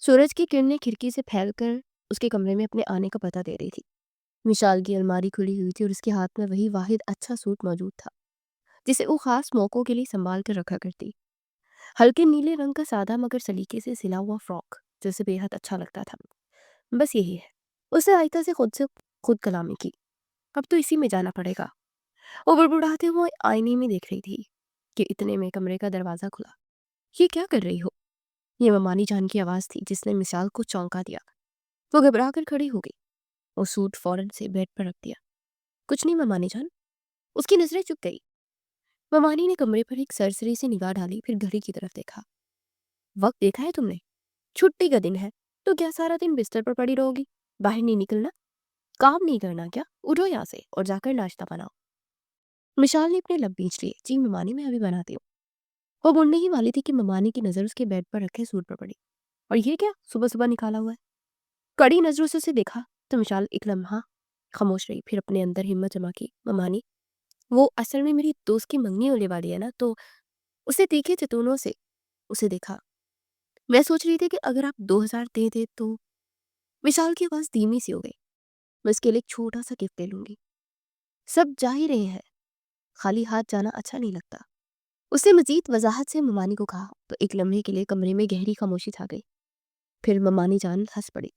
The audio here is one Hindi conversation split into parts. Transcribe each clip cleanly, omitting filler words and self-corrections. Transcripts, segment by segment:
सूरज की किरणें खिड़की से फैलकर उसके कमरे में अपने आने का पता दे रही थी। विशाल की अलमारी खुली हुई थी और उसके हाथ में वही वाहिद अच्छा सूट मौजूद था जिसे वो खास मौकों के लिए संभाल कर रखा करती। हल्के नीले रंग का सादा मगर सलीके से सिला हुआ फ्रॉक जिसे बेहद अच्छा लगता था। बस यही है। उसने आयता से खुद कलामी की। अब तो इसी में जाना पड़ेगा। वो बुड़बुड़ाते हुए आईने में देख रही थी कि इतने में कमरे का दरवाजा खुला। ये क्या कर रही हो? ये ममानी जान की आवाज थी जिसने मिसाल को चौंका दिया। वो घबरा कर खड़ी हो गई और सूट फौरन से बेड पर रख दिया। कुछ नहीं ममानी जान। उसकी नजरें चुप गई। ममानी ने कमरे पर एक सरसरी से निगाह डाली, फिर घड़ी की तरफ देखा। वक्त देखा है तुमने? छुट्टी का दिन है तो क्या सारा दिन बिस्तर पर पड़ी रहोगी? बाहर नहीं निकलना? काम नहीं करना क्या? उठो यहाँ से और जाकर नाश्ता बनाओ। मिशाल ने अपने लब बींच लिए। जी ममानी, मैं अभी बनाती हूँ। वो मुड़ने ही वाली थी कि ममानी की नजर उसके बेड पर रखे सूट पर पड़ी। और ये क्या सुबह सुबह निकाला हुआ है? कड़ी नजरों से उसे देखा तो मिशाल एक लम्हा खामोश रही, फिर अपने अंदर हिम्मत जमा की। ममानी, वो असल में मेरी दोस्त की मंगनी होने वाली है ना, तो उसे देखे चतुनों से उसे देखा। मैं सोच रही थी कि अगर आप 2000 दे दे तो। विशाल की आवाज धीमी सी हो गई। मैं इसके लिए एक छोटा सा गिफ्ट ले लूंगी। सब जा ही रहे हैं, खाली हाथ जाना अच्छा नहीं लगता। उसने मजीद वजाहत से ममानी को कहा तो एक लम्हे के लिए कमरे में गहरी खामोशी छा गई। फिर ममानी जान हंस पड़ी।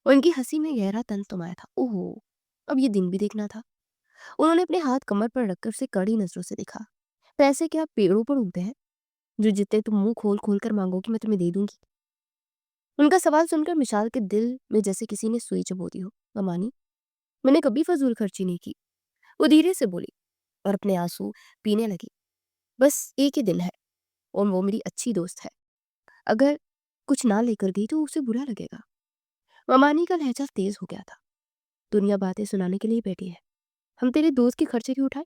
उनकी हंसी में गहरा तंज समाया था। ओहो, अब ये दिन भी देखना था। उन्होंने अपने हाथ कमर पर रखकर उसे कड़ी नजरों से देखा। पैसे क्या पेड़ों पर उगते हैं जो जितने तुम मुंह खोल खोल कर मांगोगी मैं तुम्हें दे दूंगी? उनका सवाल सुनकर मिशाल के दिल में जैसे किसी ने सुई चबो दी हो। ममानी, मैंने कभी फजूल खर्ची नहीं की। वो धीरे से बोली और अपने आंसू पीने लगी। बस एक ही दिन है और वो मेरी अच्छी दोस्त है। अगर कुछ ना लेकर गई तो उसे बुरा लगेगा। ममानी का लहजा तेज हो गया था। दुनिया बातें सुनाने के लिए बैठी है, हम तेरे दोस्त के खर्चे क्यों उठाए?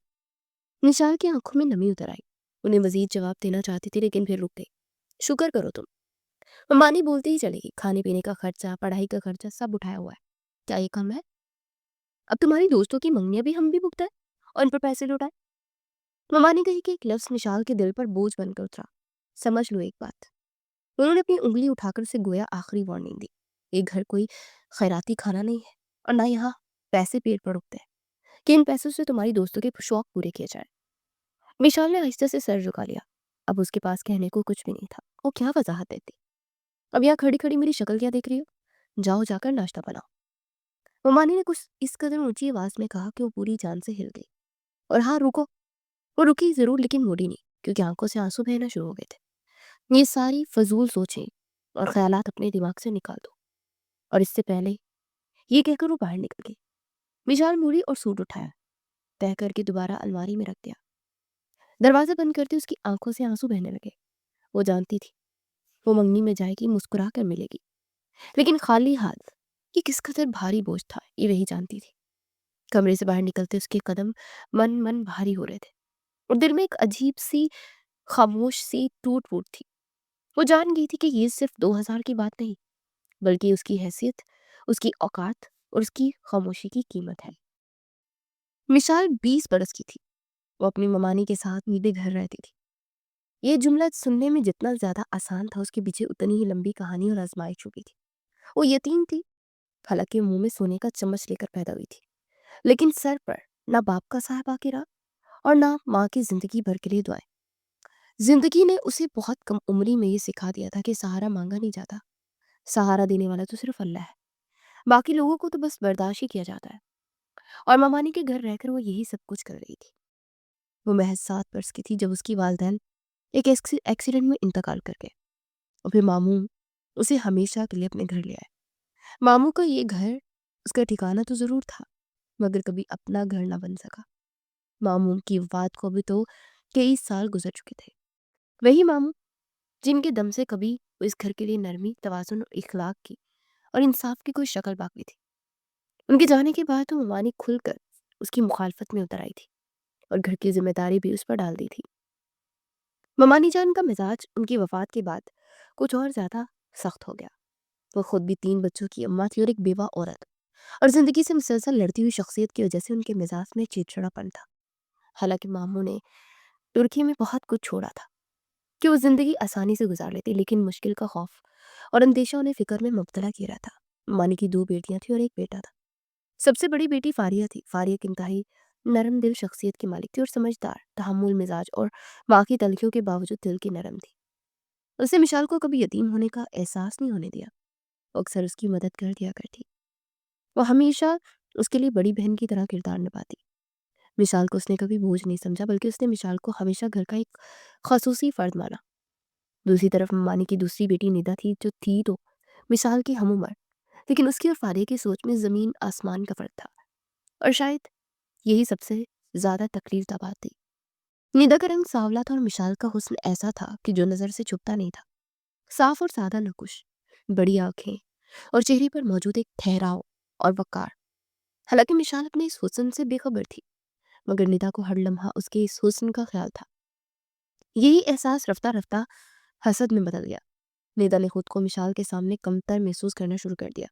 निशाल की आंखों में नमी उतर आई। उन्हें मजीद जवाब देना चाहती थी लेकिन फिर रुक गई। शुक्र करो तुम। ममानी बोलती ही चलेगी। खाने पीने का खर्चा, पढ़ाई का खर्चा सब उठाया हुआ है। क्या ये कम है? अब तुम्हारी दोस्तों की मंगनियां भी हम भी भुगताए और इन पर पैसे लुटाए। ममानी कही कि एक लफ्ज निशाल के दिल पर बोझ बनकर उतरा। समझ लो एक बात। उन्होंने अपनी उंगली उठाकर उसे गोया आखिरी वार्निंग दी। ये घर कोई खैराती खाना नहीं है और ना यहाँ पैसे पेट पर रुकते हैं कि इन पैसों से तुम्हारी दोस्तों के शौक पूरे किए जाए। विशाल ने आहिस्ता से सर झुका लिया। अब उसके पास कहने को कुछ भी नहीं था। वो क्या वजाहत देती? अब यहाँ खड़ी खड़ी मेरी शक्ल क्या देख रही हो? जाओ जाकर नाश्ता बनाओ। ममानी ने कुछ इस कदर ऊंची आवाज में कहा कि वो पूरी जान से हिल गई। और हाँ रुको। वो रुकी जरूर लेकिन मुड़ी नहीं, क्योंकि आंखों से आंसू बहना शुरू हो गए थे। ये सारी फजूल सोचें और ख्यालात अपने दिमाग से निकाल दो। और इससे पहले ये कहकर वो बाहर निकल गई। विशाल मुड़ी और सूट उठाया, तय करके दोबारा अलमारी में रख दिया। दरवाजा बंद करते उसकी आंखों से आंसू बहने लगे। वो जानती थी वो मंगनी में जाएगी, मुस्कुरा कर मिलेगी, लेकिन खाली हाथ। ये किस कदर भारी बोझ था ये वही जानती थी। कमरे से बाहर निकलते उसके कदम मन मन भारी हो रहे थे और दिल में एक अजीब सी खामोश सी टूट फूट थी। वो जान गई थी कि ये सिर्फ 2000 की बात नहीं, बल्कि उसकी हैसियत, उसकी औकात और उसकी खामोशी की कीमत है। मिसाल 20 बरस की थी। वो अपनी ममानी के साथ नीले घर रहती थी। ये जुमला सुनने में जितना ज्यादा आसान था उसके पीछे उतनी ही लंबी कहानी और आजमाइश छुपी थी। वो यतीम थी, हालांकि मुंह में सोने का चम्मच लेकर पैदा हुई थी, लेकिन सर पर ना बाप का साया बाकी रहा और ना माँ की जिंदगी भर के लिए दुआएं। जिंदगी ने उसे बहुत कम उम्री में ये सिखा दिया था कि सहारा मांगा नहीं जाता। सहारा देने वाला तो सिर्फ अल्लाह है। बाकी लोगों को तो बस बर्दाश्त ही किया जाता है। और ममानी के घर रहकर वो यही सब कुछ कर रही थी। वो महज 7 वर्ष की थी जब उसकी वालदैन एक एक्सीडेंट में इंतकाल कर गए और फिर मामू उसे हमेशा के लिए अपने घर ले आए। मामू का ये घर उसका ठिकाना तो जरूर था, मगर कभी अपना घर ना बन सका। मामू की वफात को भी तो कई साल गुजर चुके थे। वही मामू जिनके दम से कभी वो इस घर के लिए नरमी, तवाज़ुन और इखलाक की और इंसाफ की कोई शक्ल बाकी थी। उनके जाने के बाद तो ममानी खुलकर उसकी मुखालफत में उतर आई थी और घर की जिम्मेदारी भी उस पर डाल दी थी। ममानी जान का मिजाज उनकी वफात के बाद कुछ और ज्यादा सख्त हो गया। वो खुद भी 3 बच्चों की अम्मा थी और एक बेवा औरत, और जिंदगी से मुसलसल लड़ती हुई शख्सियत की वजह से उनके मिजाज में चिड़चिड़ापन था। हालांकि मामू ने तुर्की में बहुत कुछ छोड़ा था, कि वो ज़िंदगी आसानी से गुजार लेती, लेकिन मुश्किल का खौफ और अंदेशा उन्हें फ़िक्र में मुब्तला किया रहता। मानी की 2 बेटियाँ थीं और 1 बेटा था। सबसे बड़ी बेटी फ़ारिया थी। फ़ारिया एक इंतहाई नरम दिल शख्सियत की मालिक थी और समझदार, तहम्मुल मिज़ाज और माँ की तलखियों के बावजूद दिल की नरम थी। उसने मिशाल को कभी यतीम होने का एहसास नहीं होने दिया। वो अक्सर उसकी मदद कर दिया करती। वो हमेशा उसके लिए बड़ी बहन की तरह किरदार निभाती। मिशाल को उसने कभी बोझ नहीं समझा, बल्कि उसने मिशाल को हमेशा घर का एक ख़ुसूसी फ़र्द माना। दूसरी तरफ मानी की दूसरी बेटी निदा थी, जो थी तो मिशाल की हम-उम्र, लेकिन उसकी और फ़ारिया की सोच में ज़मीन आसमान का फ़र्क था। और शायद यही सबसे ज़्यादा तकलीफ़दा बात थी। निदा का रंग सांवला था और मिशाल का हुस्न ऐसा था कि जो नज़र से छुपता नहीं था। साफ और सादा नकुश, बड़ी आँखें और चेहरे पर मौजूद एक ठहराव और वक़ार। हालाँकि मिशाल अपने इस हुस्न से बेखबर थी, मगर निदा को हर लम्हा उसके इस हुस्न का ख़्याल था। यही एहसास रफ्ता-रफ्ता हसद में बदल गया। निदा ने खुद को मिशाल के सामने कमतर महसूस करना शुरू कर दिया।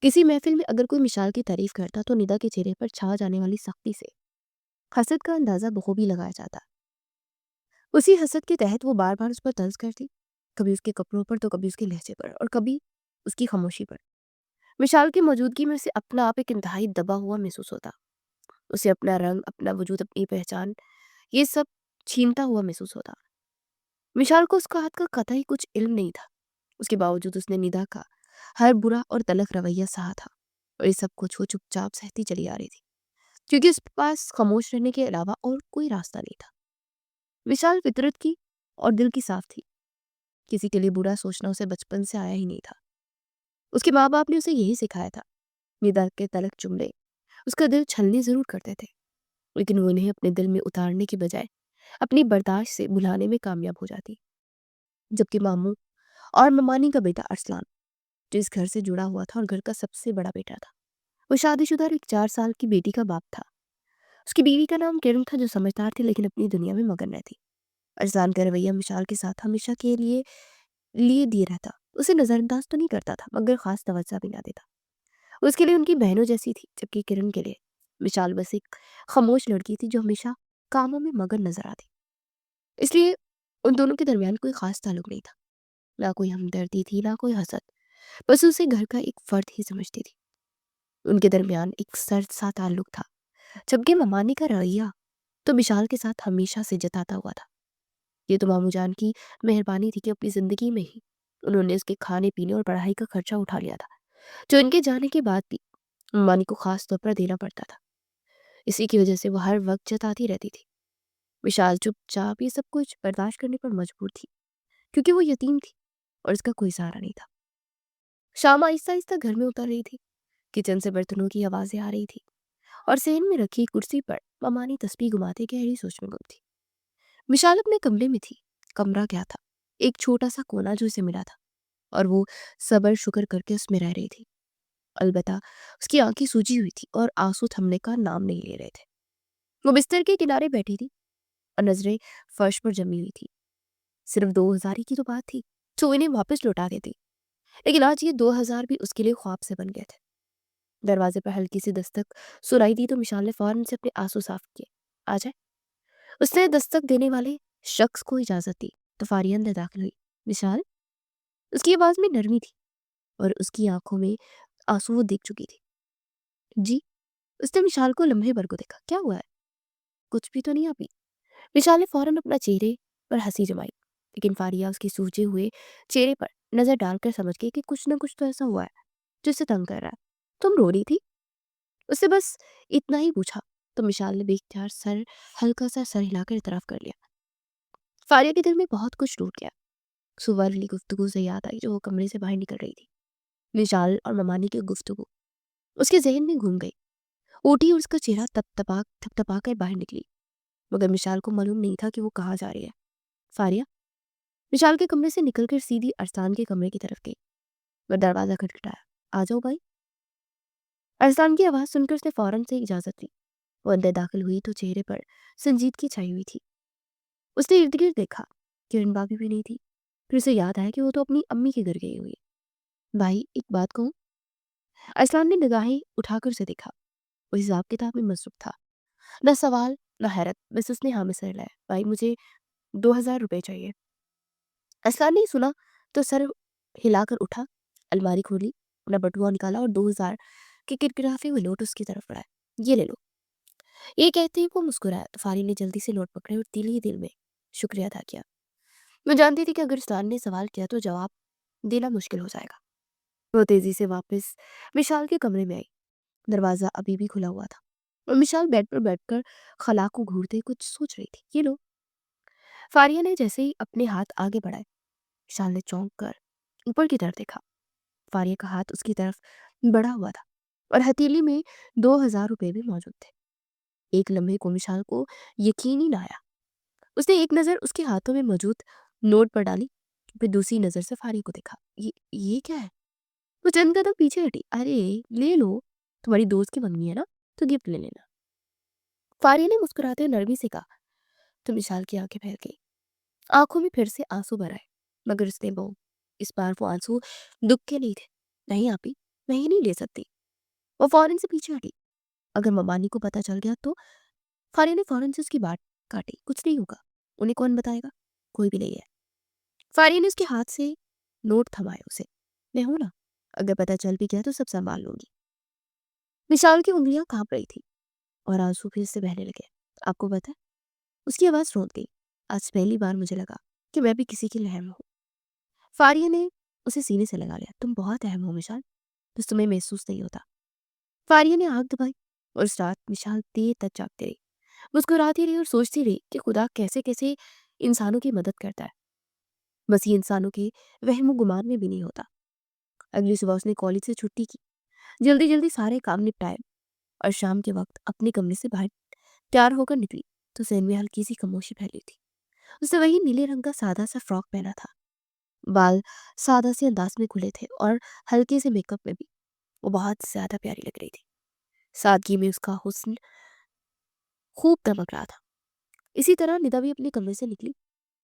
किसी महफ़िल में अगर कोई मिशाल की तारीफ़ करता, तो निदा के चेहरे पर छा जाने वाली सख्ती से हसद का अंदाज़ा बखूबी लगाया जाता। उसी हसद के तहत वो बार-बार उस पर तंज़ करती, कभी उसके कपड़ों पर, तो कभी उसके लहजे पर और कभी उसकी खामोशी पर। विशाल की मौजूदगी में उसे अपना आप एक इंतहाई दबा हुआ महसूस होता। उसे अपना रंग, अपना वजूद, अपनी पहचान, ये सब छीनता हुआ महसूस होता। विशाल को उसका हाथ का कतई कुछ इल्म नहीं था। उसके बावजूद उसने निदा का हर बुरा और तलख रवैया सहा था और इस सब कुछ वो चुपचाप सहती चली आ रही थी, क्योंकि उसके पास खामोश रहने के अलावा और कोई रास्ता नहीं था। विशाल फितरत की और दिल की साफ थी। किसी के लिए बुरा सोचना उसे बचपन से आया ही नहीं था। उसके माँ बाप ने उसे यही सिखाया था। निदा के तलख जुमले उसका दिल छलने जरूर करते थे, लेकिन वो उन्हें अपने दिल में उतारने की बजाय अपनी बर्दाश्त से भुलाने में कामयाब हो जाती। जबकि मामू और ममानी का बेटा अरसलान, जो इस घर से जुड़ा हुआ था और घर का सबसे बड़ा बेटा था, वो शादीशुदा और एक 4 साल की बेटी का बाप था। उसकी बीवी का नाम किरण था, जो समझदार थी लेकिन अपनी दुनिया में मगन रहती। अरसलान का रवैया मिशाल के साथ हमेशा के लिए लिए दिए रहता। उसे नजरअंदाज तो नहीं करता था, मगर खास तवज्जो भी ना देता। उसके लिए उनकी बहनों जैसी थी, जबकि किरण के लिए विशाल बस एक खामोश लड़की थी, जो हमेशा कामों में मगन नजर आती। इसलिए उन दोनों के दरमियान कोई खास ताल्लुक नहीं था। ना कोई हमदर्दी थी, ना कोई हसद। बस उसे घर का एक फर्द ही समझती थी। उनके दरमियान एक सर्द सा ताल्लुक था, जबकि ममानी का रवैया तो विशाल के साथ हमेशा से जताता हुआ था। ये तो मामू जान की मेहरबानी थी कि अपनी जिंदगी में ही उन्होंने उसके खाने पीने और पढ़ाई का खर्चा उठा लिया था, जो इनके जाने के बाद भी ममानी को खास तौर पर देना पड़ता था। इसी की वजह से वो हर वक्त जताती रहती थी। विशाल चुपचाप ये सब कुछ बर्दाश्त करने पर मजबूर थी, क्योंकि वो यतीम थी और इसका कोई सहारा नहीं था। शाम आहिस्ता आहिस्ता घर में उतर रही थी। किचन से बर्तनों की आवाजें आ रही थी और सेन में रखी कुर्सी पर ममानी तस्बीह घुमाते गहरी सोच में गुम थी। विशाल अपने कमरे में थी। कमरा क्या था, एक छोटा सा कोना जो इसे मिला था, और वो सबर शुक्र करके उसमें रह रही थी। अलबत्ता उसकी आंखें सूजी हुई थी और आंसू थमने का नाम नहीं ले रहे थे। वो बिस्तर के किनारे बैठी थी और नजरें फर्श पर जमी हुई थी। सिर्फ 2,000 ही की तो बात थी, तो इन्हें वापस लौटा देती। लेकिन आज ये 2,000 भी उसके लिए ख्वाब से बन गए थे। दरवाजे पर हल्की सी दस्तक सुनाई दी तो मिशाल ने फौरन से अपने आंसू साफ किए। आ जाए। उसने दस्तक देने वाले शख्स को इजाजत दी तो फारिया अंदर दाखिल हुई। विशाल, उसकी आवाज में नरमी थी और उसकी आंखों में आंसू वो देख चुकी थी। जी। उसने विशाल को लम्हे भर को देखा। क्या हुआ है? कुछ भी तो नहीं अभी। विशाल ने फौरन अपना चेहरे पर हंसी जमाई, लेकिन फारिया उसके सूजे हुए चेहरे पर नजर डालकर समझ गई कि कुछ ना कुछ तो ऐसा हुआ है जो उसे तंग कर रहा है। तुम रो रही थी? उससे बस इतना ही पूछा तो मिशाल ने बेख्तियार सर हिलाकर इतराफ कर लिया। फारिया के दिल में बहुत कुछ टूट गया। सुबह वाली गुफ्तगू से याद आई जो वो कमरे से बाहर निकल रही थी। मिशाल और ममानी की गुफ्तगू उसके जहन में घूम गई। उठी और उसका चेहरा थपथपा कर बाहर निकली, मगर मिशाल को मालूम नहीं था कि वो कहाँ जा रही है। फारिया विशाल के कमरे से निकलकर सीधी अरसान के कमरे की तरफ गई। वह दरवाजा खटखटाया। आ जाओ भाई। अरसान की आवाज़ सुनकर उसने फौरन से इजाज़त दी। वो अंदर दाखिल हुई तो चेहरे पर संजीदगी छाई हुई थी। उसने इर्द गिर्द देखा। किरण भाभी भी नहीं थी। फिर उसे याद आया कि वो तो अपनी अम्मी के घर गई हुई है। भाई, एक बात कहूँ? अरसलान ने निगाहें उठाकर उसे देखा। वो हिसाब किताब में मसरूफ था। न सवाल, न हैरत, बस उसने हाँ में सर हिलाया। भाई, मुझे 2,000 रुपये चाहिए। असलान ने सुना तो सर हिलाकर उठा, अलमारी खोली, अपना बटुआ निकाला और 2000 के किरकिराते हुए नोट उसकी तरफ बढ़ाए। ये ले लो। ये कहते ही वो मुस्कुराया तो फारी ने जल्दी से नोट पकड़े और दिल ही दिल में शुक्रिया अदा किया। मैं जानती थी कि अगर स्टान ने सवाल किया तो जवाब देना मुश्किल हो जाएगा। वो तेजी से वापस विशाल के कमरे में आई। दरवाजा अभी भी खुला हुआ था और विशाल बेड पर बैठकर खला को घूरते कुछ सोच रही थी। ये लो। फारिया ने जैसे ही अपने हाथ आगे बढ़ाए, विशाल ने चौंक कर ऊपर की तरफ देखा। फारिया का हाथ उसकी तरफ बढ़ा हुआ था और हथेली में 2000 रुपए भी मौजूद थे। एक लम्हे को विशाल को यकीन ही ना आया। उसने एक नजर उसके हाथों में मौजूद नोट पर डाली, फिर दूसरी नजर से फारिया को देखा। ये क्या है? वो चंद कदम पीछे हटी। अरे ले लो, तुम्हारी दोस्त की मंगनी है ना, तो गिफ्ट ले लेना। फारिया ने मुस्कुराते हुए नरमी से कहा। तो विशाल की आंखें फैल गई, आंखों में फिर से आंसू भर आए। मगर उसने वो इस बार वो आंसू दुख के नहीं थे। नहीं आपी, मैं ये नहीं ले सकती। वो फौरन से पीछे हटी। अगर ममानी को पता चल गया तो? फारिया ने फौरन से उसकी बात काटी। कुछ नहीं होगा, उन्हें कौन बताएगा? कोई भी नहीं है। फारिया ने उसके हाथ से नोट थमाए उसे। मैं हूं ना, अगर पता चल भी गया तो सब संभाल लूंगी। विशाल की उंगलियां कांप रही थी और आंसू फिर से बहने लगे। आपको पता है, उसकी आवाज रोक गई। आज पहली बार मुझे लगा कि मैं भी किसी की अहम हूँ। फारिया ने उसे सीने से लगा लिया। तुम बहुत अहम हो विशाल, बस तुम्हें महसूस नहीं होता। फारिया ने आंख दबाई और उस रात विशाल देर तक जागती रही, मुस्कुराती रही और सोचती रही कि खुदा कैसे कैसे इंसानों की मदद करता है। बस ये इंसानों के वहम गुमान में भी नहीं होता। अगली सुबह उसने कॉलेज से छुट्टी की, जल्दी जल्दी सारे काम निपटाए और शाम के वक्त अपने कमरे से बाहर तैयार होकर निकली तो सहन में हल्की सी खामोशी फैली थी। उसने वही नीले रंग का सादा सा फ्रॉक पहना था। बाल सादा से अंदाज में खुले थे और हल्के से मेकअप में भी वो बहुत ज्यादा प्यारी लग रही थी। सादगी में उसका हुस्न खूब दमक रहा था। इसी तरह निदा भी अपने कमरे से निकली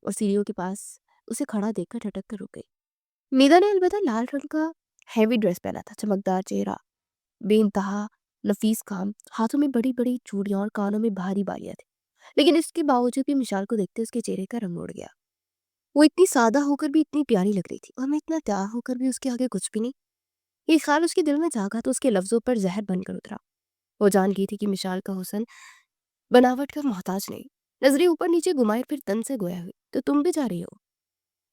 और सीढ़ियों के पास उसे खड़ा देखकर ठटक कर रुक गई। निदा ने अलबत्ता लाल रंग का हैवी ड्रेस पहना था। चमकदार चेहरा, बेइंतहा नफीस काम, हाथों में बड़ी बड़ी चूड़ियां और कानों में भारी बालियां थी। लेकिन इसके बावजूद भी मिशाल को देखते उसके चेहरे का रंग उड़ गया। वो इतनी सादा होकर भी इतनी प्यारी लग रही थी और मैं इतना तैयार होकर भी उसके आगे कुछ भी नहीं। ये ख्याल उसके दिल में जागा तो उसके लफ्जों पर जहर बनकर उतरा। वो जान गई थी कि मिशाल का हुस्न बनावट का मोहताज नहीं। नजरें ऊपर नीचे घुमाए फिर तन से गोया हुई। तो तुम भी जा रही हो?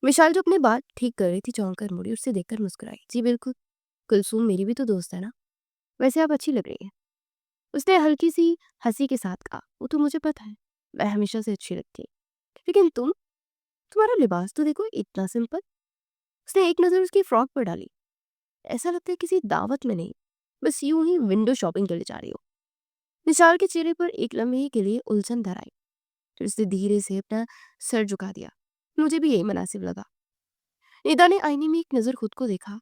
विशाल जो अपने बाल ठीक कर रही थी चौंक कर मुड़ी, उससे देखकर मुस्कुराई। जी बिल्कुल, कुलसूम मेरी भी तो दोस्त है ना। वैसे आप अच्छी लग रही है, उसने हल्की सी हंसी के साथ कहा। वो तो मुझे पता है, मैं हमेशा से अच्छी लगती है, लेकिन तुम्हारा लिबास तो देखो, इतना सिंपल। उसने एक नजर उसकी फ्रॉक पर डाली। ऐसा लगता है किसी दावत में नहीं, बस यूं ही विंडो शॉपिंग के लिए जा रही हो। विशाल के चेहरे पर एक लम्हे के लिए उलझन धर आई, फिर उसने धीरे से अपना सर झुका दिया। मुझे भी यही मुनासिब लगा। निदा ने आईने में एक नजर खुद को देखा।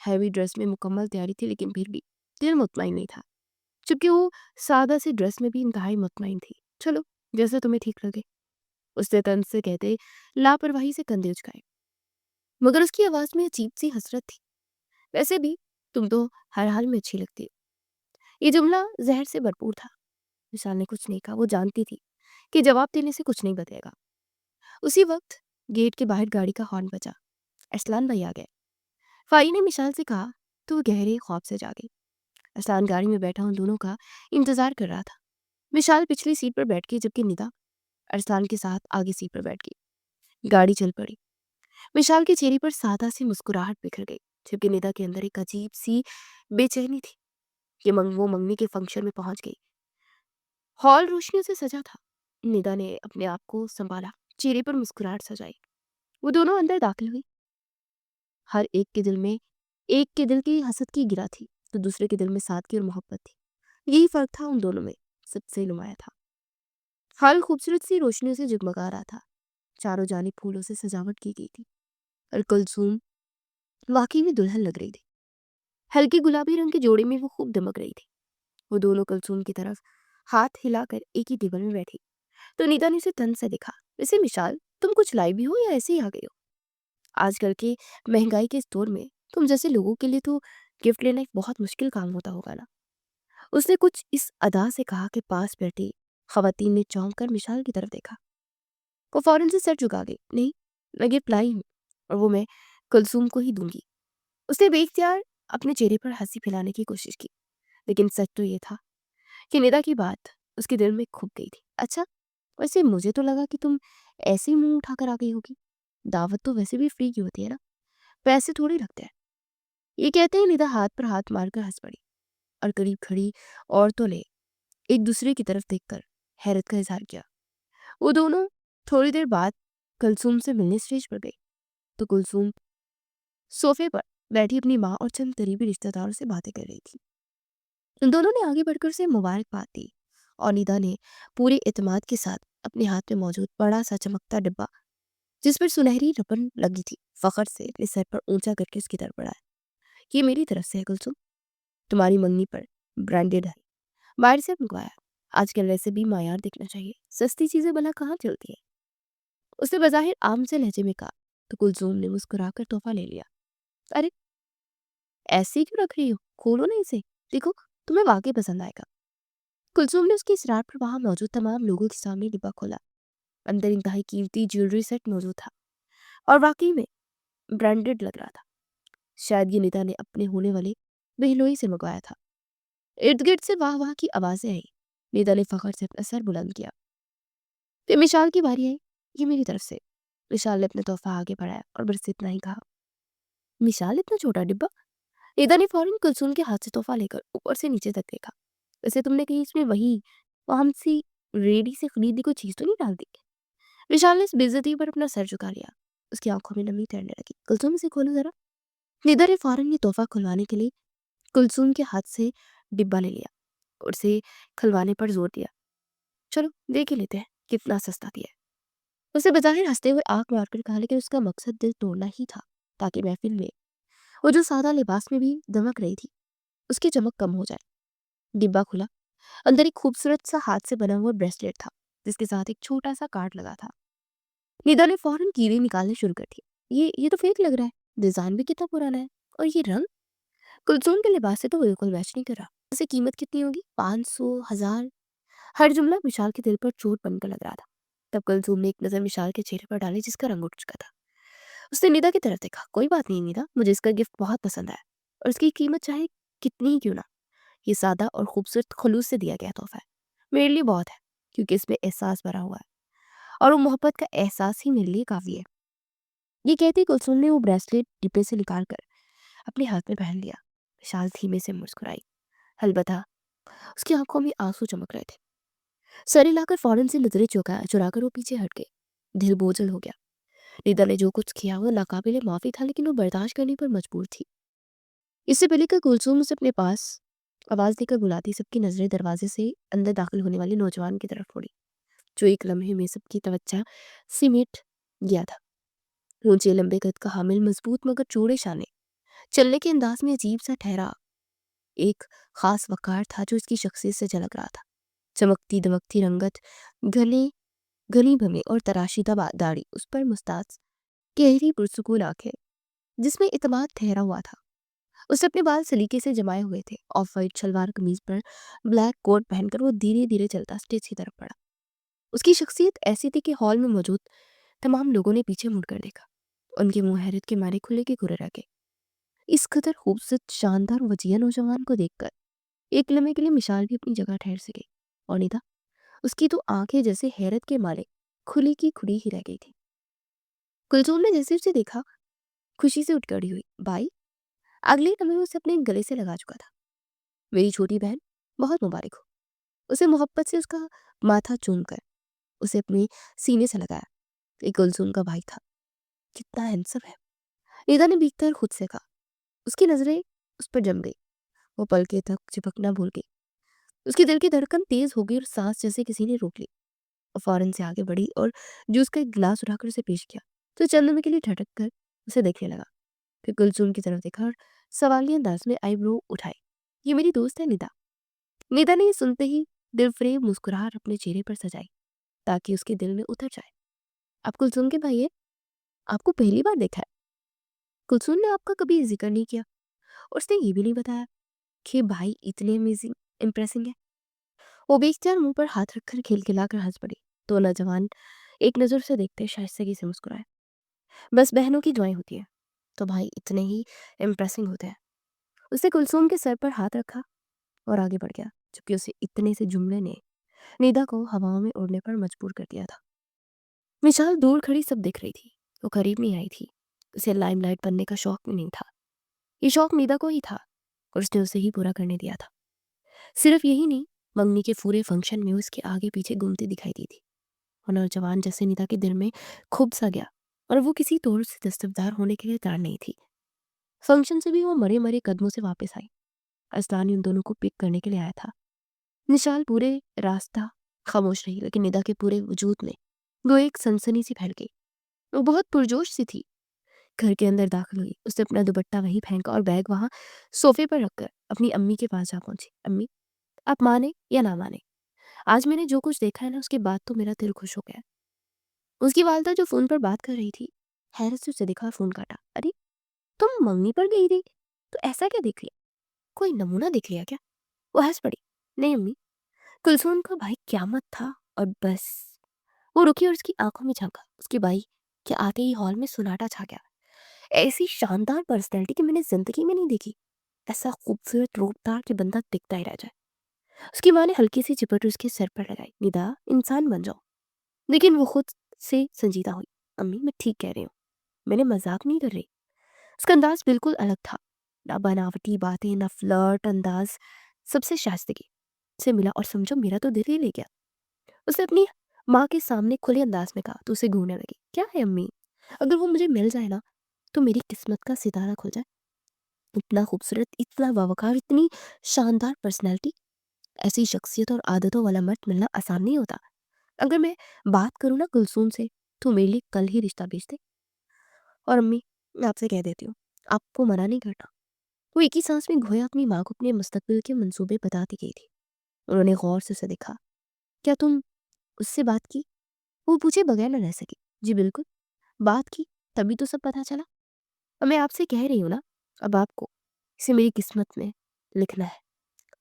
हैवी ड्रेस में मुकम्मल तैयारी थी, लेकिन फिर भी दिल मुतमईन नहीं था, जबकि वो सादा सी ड्रेस में भी इंतहाई मुतमईन थी। चलो, जैसे तुम्हें ठीक लगे, उसने तंज से कहते लापरवाही से कंधे उचकाए। मगर उसकी आवाज में अजीब सी हसरत थी। वैसे भी तुम तो हर हाल में अच्छी लगती हो। ये जुमला जहर से भरपूर था। विशाल ने कुछ नहीं कहा। वो जानती थी कि जवाब देने से कुछ नहीं बचेगा। उसी वक्त गेट के बाहर गाड़ी का हॉर्न बजा। अरसलान भाई आ गए। फाई ने मिशाल से कहा तो वो गहरे ख्वाब से जागी। अरसलान गाड़ी में बैठा उन दोनों का इंतजार कर रहा था। विशाल पिछली सीट पर बैठ गई, जबकि निदा अरसलान के साथ आगे सीट पर बैठ गई। गाड़ी चल पड़ी। विशाल के चेहरे पर सादा सी मुस्कुराहट बिखर गई, जबकि निदा के अंदर एक अजीब सी बेचैनी थी कि वो मंगनी के फंक्शन में पहुंच गई। हॉल रोशनियों से सजा था। निदा ने अपने आप को संभाला, चेहरे पर मुस्कुराहट सजाई। वो दोनों अंदर दाखिल हुई। हर एक के दिल की हसद की गिरा थी तो दूसरे के दिल में सादगी और मोहब्बत थी। यही फर्क था उन दोनों में, सबसे नुमाया था। हॉल खूबसूरत सी रोशनियों से जगमगा रहा था। चारों जानिब फूलों से सजावट की गई थी और कुलसूम वाकई में दुल्हन लग रही थी। हल्के गुलाबी रंग के जोड़े में वो खूब दमक रही थी। वो दोनों कुलसूम की तरफ हाथ हिलाकर एक ही टेबल में बैठी तो नीता ने उसे तन से देखा। वैसे मिशाल, तुम कुछ लाई भी हो या ऐसे ही आ गई हो? आजकल के महंगाई के इस दौर में तुम जैसे लोगों के लिए तो गिफ्ट लेना एक बहुत मुश्किल काम होता होगा ना। उसने कुछ इस अदा से कहा कि पास बैठी खवातीन ने चौंक कर मिशाल की तरफ देखा। वो फौरन से सर झुका गई। नहीं, मैं गिफ्ट लाई हूँ, और वो मैं कुलसूम को ही दूँगी। उसने बेइख्तियार अपने चेहरे पर हँसी फैलाने की कोशिश की, लेकिन सच तो ये था कि निदा की बात उसके दिल में खुप गई थी। अच्छा, वैसे मुझे तो लगा कि तुम ऐसे ही मुँह उठाकर आ गई होगी। दावत तो वैसे भी फ्री की होती है ना, पैसे थोड़ी लगते हैं। ये कहते ही निदा हाथ पर हाथ मारकर हँस पड़ी और करीब खड़ी औरतों ने एक दूसरे की तरफ देखकर हैरत का इज़हार किया। वो दोनों थोड़ी देर बाद कुलसूम से मिलने स्टेज पर गई, तो कुलसूम सोफे पर बैठी अपनी माँ और चंद करीबी रिश्तेदारों से बातें कर रही थी। उन दोनों ने आगे बढ़कर उसे मुबारकबाद दी और निदा ने पूरे इत्मीनान के साथ अपने हाथ में मौजूद बड़ा सा चमकता डिब्बा, जिस पर सुनहरी रिबन लगी थी, फखर से अपने सर पर ऊंचा करके उसकी तरफ बढ़ाया। ये मेरी तरफ से है कुलसुम, तुम्हारी मंगनी पर ब्रांडेड है, बाहर से मंगवाया। आजकल वैसे भी मायार देखना चाहिए, सस्ती चीजें भला कहाँ चलती है। उसने बज़ाहिर आम से लहजे में कहा, तो कुलसुम ने मुस्कुराकर तोहफा ले लिया। अरे, ऐसे ही क्यों रख रही हो, खोलो ना इसे, देखो तुम्हें वाकई पसंद आएगा। कुलसुम ने उसकी इसरार पर वहां मौजूद तमाम लोगों के सामने डिब्बा खोला। अंदर इंतहाई कीमती ज्वेलरी सेट मौजूद था और वाकई में ब्रांडेड लग रहा था। शायद ये निदा ने अपने होने वाले बहनोई से मंगवाया था। इर्द गिर्द से वाह वाह की आवाजें आई। निदा ने फखर से अपना सर बुलंद किया। फिर मिशाल की बारी आई। ये मेरी तरफ से। विशाल ने अपना तोहफा आगे बढ़ाया और बस इतना ही कहा। विशाल, इतना छोटा डिब्बा? निदा ने फौरन कुलसुम के हाथ से तोहफा लेकर ऊपर से नीचे तक देखा। वैसे तुमने कहीं इसमें वही वहां सी रेडी से खरीदी कोई चीज तो नहीं डाल दी? विशाल ने इस बेइज्जती पर अपना सर झुका लिया। उसकी आंखों में नमी तैरने लगी। कुलसुम, इसे खोलो जरा। निदा ने फौरन ये तोहफा खुलवाने के लिए कुलसुम के हाथ से डिब्बा ले लिया और उसे खुलवाने पर जोर दिया। चलो देख ही लेते हैं कितना सस्ता दिया है। उसे बज़ाहिर हंसते हुए आंख मारकर कहा, लेकिन उसका मकसद दिल तोड़ना ही था, ताकि महफिल में वो जो सादा लिबास में भी दमक रही थी, उसकी चमक कम हो जाए। डिब्बा खुला। अंदर एक खूबसूरत सा हाथ से बना हुआ ब्रेसलेट था, जिसके साथ एक छोटा सा कार्ड लगा था। निदा ने फौरन कीड़े निकालने शुरू कर दिए। ये तो फेक लग रहा है, डिजाइन भी कितना पुराना है, और ये रंग कुलसुम के लिबास से तो बिल्कुल मैच नहीं कर रहा। इसे कीमत कितनी होगी? 500, 1000? हर जुमला विशाल के दिल पर चोट बनकर लग रहा था। तब कुलसुम ने एक नजर विशाल के चेहरे पर डाली, जिसका रंग उठ चुका था। उसने निदा की तरफ देखा। कोई बात नहीं निदा, मुझे इसका गिफ्ट बहुत पसंद आया, और इसकी कीमत चाहे कितनी ही क्यों ना। ये सादा और खूबसूरत खलूस से दिया गया तोहफा है, मेरे लिए बहुत है, क्योंकि इसमें एहसास भरा हुआ है, और वो मोहब्बत का एहसास ही मेरे लिए काफी है। ये कहते ही कुलसुम ने वो ब्रेसलेट डिब्बे से निकाल कर अपने हाथ में पहन लिया। विशाल धीमे से मुस्कुराई। अलबत्ता उसकी आंखों में आंसू चमक रहे थे। सर हिलाकर फौरन से नजरें चुराकर वो पीछे हट गई। दिल बोझल हो गया। निदा ने जो कुछ किया वो नाकाबिले माफी था, लेकिन वो बर्दाश्त करने पर मजबूर थी। इससे पहले कि कुलसुम उसे अपने पास आवाज देकर बुलाती, सबकी नजरें दरवाजे से अंदर दाखिल होने वाले नौजवान की तरफ मुड़ी, जो एक लम्हे में सबकी तवज्जो सिमेट गया था। ऊंचे लंबे कद का हामिल, मजबूत मगर चौड़े शाने, चलने के अंदाज में अजीब सा ठहरा एक खास वकार था जो इसकी शख्सियत से झलक रहा था। चमकती दमकती रंगत, घने घनी भवें और तराशीदा दाढ़ी, उस पर मुस्ताज गहरी पुरसुकून आंखें, जिसमें इतमाद ठहरा हुआ था। उसने अपने बाल सलीके से जमाए हुए थे। ऑफ वाइट शलवार कमीज पर ब्लैक कोट पहनकर वो धीरे धीरे चलता स्टेज की तरफ बढ़ा। उसकी शख्सियत ऐसी थी कि हॉल में मौजूद तमाम लोगों ने पीछे मुड़कर देखा। उनके मुंह हैरत के मारे खुले के खुले रह गए। इस कदर खूबसूरत, शानदार, वजीह नौजवान को देखकर एक लम्हे के लिए मिशाल भी अपनी जगह ठहर सके। और निदा, उसकी तो आंखें जैसे हैरत के मारे खुली की खुली ही रह गई थी। कुलसुम ने जैसे उसे देखा, खुशी से उठ खड़ी हुई। भाई, अगले लम्हे उसे अपने गले से लगा चुका था। मेरी छोटी बहन, बहुत मुबारक हो। उसे मोहब्बत से उसका माथा चूम कर उसे अपने सीने से लगाया। एक कुलसुम का भाई था, कितना हैंडसम है। निदा ने भीगकर खुद से कहा। उसकी नजरें उस पर जम गई। वो पलके तक चिपकना भूल गई। उसके दिल की धड़कन तेज हो गई और सांस जैसे किसी ने रोक ली। वो फौरन से आगे बढ़ी और जूस का एक गिलास उठाकर उसे पेश किया, तो चंद में के लिए ठटक कर उसे देखने लगा। फिर कुलसुम की तरफ देखा और सवालिया अंदाज में आईब्रो उठाई। ये मेरी दोस्त है निदा। निदा ने ये सुनते ही दिलफरेब मुस्कुराहट अपने चेहरे पर सजाई, ताकि उसके दिल में उतर जाए। आप कुलसुम के भाई है? आपको पहली बार देखा है। कुलसुम ने आपका कभी जिक्र नहीं किया, और उसने ये भी नहीं बताया कि भाई इतने अमेजिंग इम्प्रेसिंग है। वो बेख्तियार मुंह पर हाथ रखकर खिलखिलाकर हंस पड़ी। तो नौजवान एक नजर से देखते शाइस्तगी से मुस्कुराए। बस बहनों की दुआएं होती हैं तो भाई इतने ही इम्प्रेसिंग होते हैं। उसने कुलसुम के सर पर हाथ रखा और आगे बढ़ गया, जबकि उसे इतने से जुमले ने निदा को हवाओं में उड़ने पर मजबूर कर दिया था। मिसाल दूर खड़ी सब दिख रही थी। वो करीब नहीं आई थी। उसे लाइमलाइट बनने का शौक भी नहीं था। ये शौक निदा को ही था और उसने उसे ही पूरा करने दिया था। सिर्फ यही नहीं, मंगनी के पूरे फंक्शन में उसके आगे पीछे घूमती दिखाई दी थी। और नौजवान जैसे निदा के दिल में खूब सा गया और वो किसी तौर से दस्तबदार होने के लिए तैयार नहीं थी। फंक्शन से भी वो मरे मरे कदमों से वापस आई। अस्तानी उन दोनों को पिक करने के लिए आया था। निशाल पूरे रास्ता खामोश रही, लेकिन निदा के पूरे वजूद में वो एक सनसनी सी फैल गई। वो बहुत पुरजोश सी थी। घर के अंदर दाखिल हुई। उसने अपना दुपट्टा वहीं फेंका और बैग वहां सोफे पर रखकर अपनी अम्मी के पास जा पहुंची। अम्मी, आप माने या ना माने, आज मैंने जो कुछ देखा है ना, उसके बाद तो मेरा दिल खुश हो गया। उसकी वालदा जो फोन पर बात कर रही थी, हैरत से उसे देखा और फोन काटा। अरे, तुम मंगनी पर गई थी तो ऐसा क्या देख लिया? कोई नमूना देख लिया क्या? वो हंस पड़ी। नहीं अम्मी, कुलसुम का भाई क्यामत था और बस। वो रुकी और उसकी आंखों में झांका। उसके भाई के आते ही हॉल में सुनाटा छा गया। ऐसी शानदार पर्सनैलिटी कि मैंने जिंदगी में नहीं देखी। ऐसा खूबसूरत रूपदार कि बंदा दिखता ही रह जाए। उसकी माँ ने हल्की सी चिपट उसके सर पर लगाई। निदा, इंसान बन जाओ। लेकिन वो खुद से संजीदा हुई। अम्मी, मैं ठीक कह रही हूँ, मैंने मजाक नहीं कर रही। उसका अंदाज बिल्कुल अलग था। ना बनावटी बातें, ना फ्लर्ट अंदाज, सबसे शाइस्तगी से मिला और समझो मेरा तो दिल ही ले गया। उसने अपनी माँ के सामने खुले अंदाज में कहा तो उसे घूरने लगी। क्या है अम्मी, अगर वो मुझे मिल जाए ना तो मेरी किस्मत का सितारा खुल जाए। इतना खूबसूरत, इतना बावकार, इतनी शानदार पर्सनैलिटी, ऐसी शख्सियत और आदतों वाला मर्द मिलना आसान नहीं होता। अगर मैं बात करूँ ना कुलसूम से, तो मेरे लिए कल ही रिश्ता भेज दे। और अम्मी, मैं आपसे कह देती हूँ, आपको मना नहीं करना। वो एक ही सांस में घोया अपनी माँ को अपने मुस्तकबिल के मंसूबे बताती गई थी। उन्होंने गौर से उसे देखा। क्या तुम उससे बात की? वो पूछे बगैर न रह सकी। जी बिल्कुल, बात की, तभी तो सब पता चला। और मैं आपसे कह रही हूँ ना, अब आपको इसे मेरी किस्मत में लिखना है।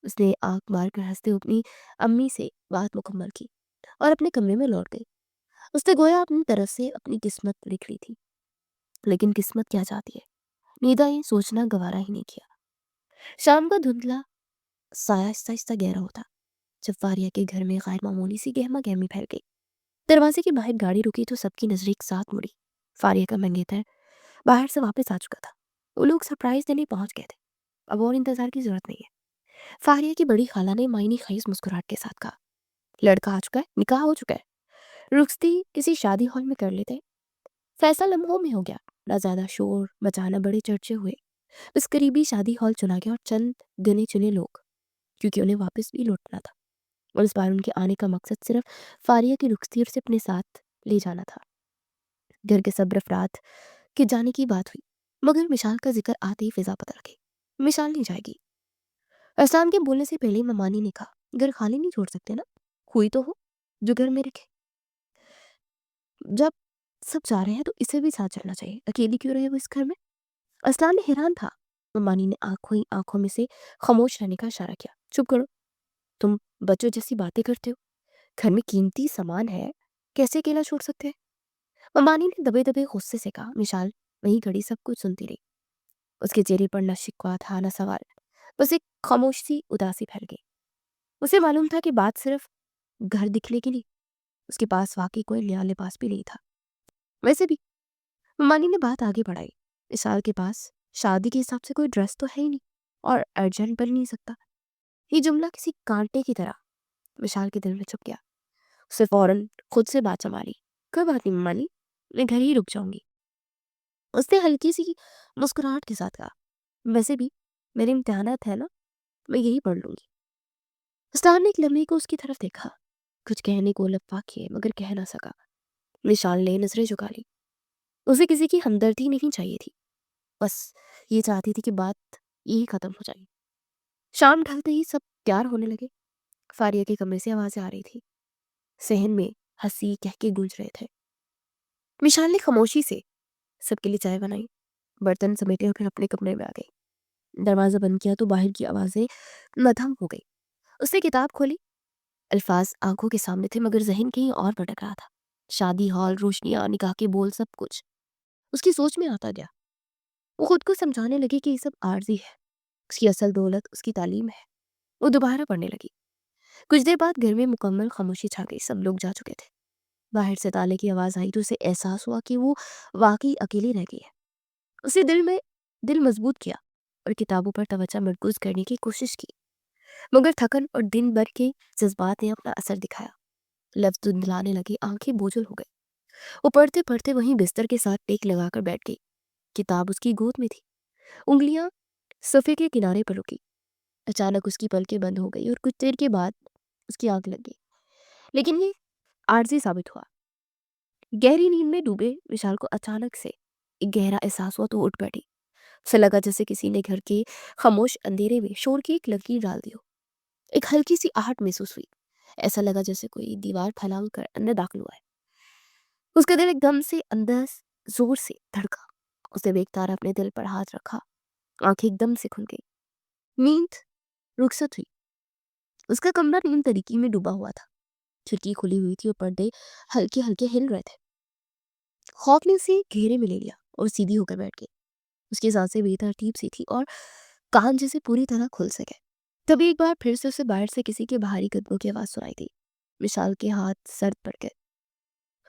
उसने आंख मारकर हंसते हुए अपनी अम्मी से बात मुकम्मल की और अपने कमरे में लौट गई। उसने गोया अपनी तरफ से अपनी किस्मत लिख ली थी। लेकिन किस्मत क्या चाहती है, निदा ये सोचना गवारा ही नहीं किया। शाम का धुंधला साया आहिस्ता आहिस्ता गहरा होता जब फारिया के घर में गैर मामूली सी गहमा गहमी फैल गई। दरवाजे के बाहर गाड़ी रुकी तो सबकी नजरें एक साथ मुड़ी। फारिया का मंगेतर बाहर से वापस आ चुका था। वो लोग सरप्राइज देने पहुंच गए थे। अब और इंतजार की जरूरत नहीं है। फारिया की बड़ी खाला ने मायनी खईस मुस्कुराहट के साथ कहा, लड़का आ चुका है, निकाह हो चुका है। रुखसती किसी शादी हॉल में कर लेते। फैसला लम्हों में हो गया। ना ज्यादा शोर मचाना, बड़े चर्चे हुए। बस करीबी शादी हॉल चुना गया और चंद गिने चुने लोग, क्योंकि उन्हें वापस भी लौटना था। और इस बार उनके आने का मकसद सिर्फ फारिया की रुखसती और उसे अपने साथ ले जाना था। घर के सब अफराद के जाने की बात हुई, मगर मिशाल का जिक्र आते ही फिजा बदल गई। मिशाल नहीं जाएगी। असलाम के बोलने से पहले ममानी ने कहा, घर खाली नहीं छोड़ सकते ना, हुई तो हो जो घर में रखे। जब सब जा रहे हैं तो इसे भी साथ चलना चाहिए, अकेली क्यों रहे वो इस घर में? असलाम ने हैरान था। ममानी ने आंखों ही आंखों में से खामोश रहने का इशारा किया। चुप करो, तुम बच्चों जैसी बातें करते हो। घर में कीमती सामान है, कैसे अकेला छोड़ सकते हैं? ममानी ने दबे दबे गुस्से से कहा। मिशाल वहीं खड़ी सब कुछ सुनती रही। उसके चेहरे पर न शिकवा था न सवाल, बस एक खामोश सी उदासी फैल गई। उसे मालूम था कि बात सिर्फ घर दिखने की नहीं, उसके पास वाकई कोई नया लिबास भी नहीं था। वैसे भी ममानी ने बात आगे बढ़ाई। विशाल के पास शादी के हिसाब से कोई ड्रेस तो है ही नहीं और अर्जेंट बन नहीं सकता। ये जुमला किसी कांटे की तरह विशाल के दिल में छुप गया। उसे फौरन खुद से बात संभाली। कोई बात नहीं ममानी, मैं घर ही रुक जाऊंगी। उसने हल्की सी मुस्कुराहट के साथ कहा, वैसे भी मेरे इम्तिहानात है ना, मैं यही पढ़ लूंगी। उस्ताद ने एक लम्हे को उसकी तरफ देखा। कुछ कहने को लपा किए मगर कह ना सका। विशाल ने नजरें झुका ली। उसे किसी की हमदर्दी नहीं चाहिए थी, बस ये चाहती थी कि बात यही खत्म हो जाए। शाम ढलते ही सब तैयार होने लगे। फारिया के कमरे से आवाजें आ रही थी। सहन में हंसी कहके गूंज रहे थे। विशाल ने खामोशी से सबके लिए चाय बनाई, बर्तन समेटे और फिर अपने कमरे में आ गई। दरवाजा बंद किया तो बाहर की आवाजें मध्यम हो गई। उसने किताब खोली। अल्फाज आंखों के सामने थे मगर जहन कहीं और भटक रहा था। शादी हॉल, रोशनियां, निकाह के बोल, सब कुछ। उसकी सोच में आता गया। वो खुद को समझाने लगी कि ये सब आर्जी है, उसकी असल दौलत उसकी तालीम है। वो दोबारा पढ़ने लगी। कुछ देर बाद घर में मुकम्मल खामोशी छा गई। सब लोग जा चुके थे। बाहर से ताले की आवाज़ आई तो उसे एहसास हुआ कि वो वाक़ई अकेली रह गई है। उसे दिल मजबूत किया और किताबों पर तवज्जो मरकूज़ करने की कोशिश की। मगर थकन और दिन भर के जज़्बात ने अपना असर दिखाया। लफ्ज़ धुंधलाने लगे, आंखें बोझल हो गई। वो पढ़ते-पढ़ते वहीं बिस्तर के साथ टेक लगाकर बैठ गई। किताब उसकी गोद में थी। उँगलियाँ सफ़े के किनारे पर रुकी। अचानक उसकी पलकें बंद हो गई और कुछ देर के बाद उसकी आँख लग गई। लेकिन ये आर्ज़ी साबित हुआ। गहरी नींद में डूबे विशाल को अचानक से एक गहरा एहसास हुआ तो वो उठ बैठी। उसे लगा जैसे किसी ने घर के खामोश अंधेरे में शोर की एक लकीर डाल दी हो। एक हल्की सी आहट महसूस हुई। ऐसा लगा जैसे कोई दीवार फैलांग कर अंदर दाखिल हुआ है। उसका दिल एकदम से अंदर जोर से धड़का। उसने बेखतार अपने दिल पर हाथ रखा। आंखें एकदम से खुल गई। नींद रुखसत हुई। उसका कमरा नींद तरीके में डूबा हुआ था। खिड़की खुली हुई थी और पर्दे हल्के हल्के हिल रहे थे। खौफ ने उसे घेरे में ले लिया और सीधी होकर बैठ गई। उसकी सांसें बेतरतीब सी थी और कान जैसे पूरी तरह खुल सके। तभी एक बार फिर से उसे बाहर से किसी के भारी कदमों की आवाज सुनाई दी। विशाल के हाथ सर्द पड़ गए।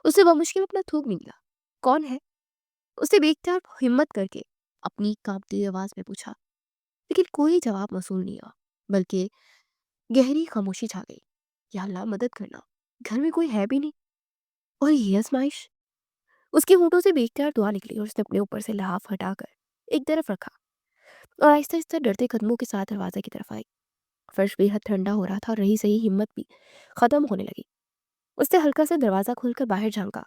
उसे बमुश्किल अपना थूक निकला। कौन है? उसने बेख्तियार हिम्मत करके अपनी कांपती हुई आवाज में पूछा। लेकिन कोई जवाब मौसूल नहीं हुआ, बल्कि गहरी खामोशी छा गई। या अल्लाह, मदद करना, घर में कोई है भी नहीं। और ये आजमाइश। उसके होंठों से बेख्तियार दुआ निकली और उसने अपने ऊपर से लिहाफ हटाकर एक तरफ रखा और आहिस्ता आहिस्ता डरते कदमों के साथ दरवाजे की तरफ आई। फर्श बेहद ठंडा हो रहा था और रही सही हिम्मत भी खत्म होने लगी। उसने हल्का सा दरवाजा खोलकर बाहर झांका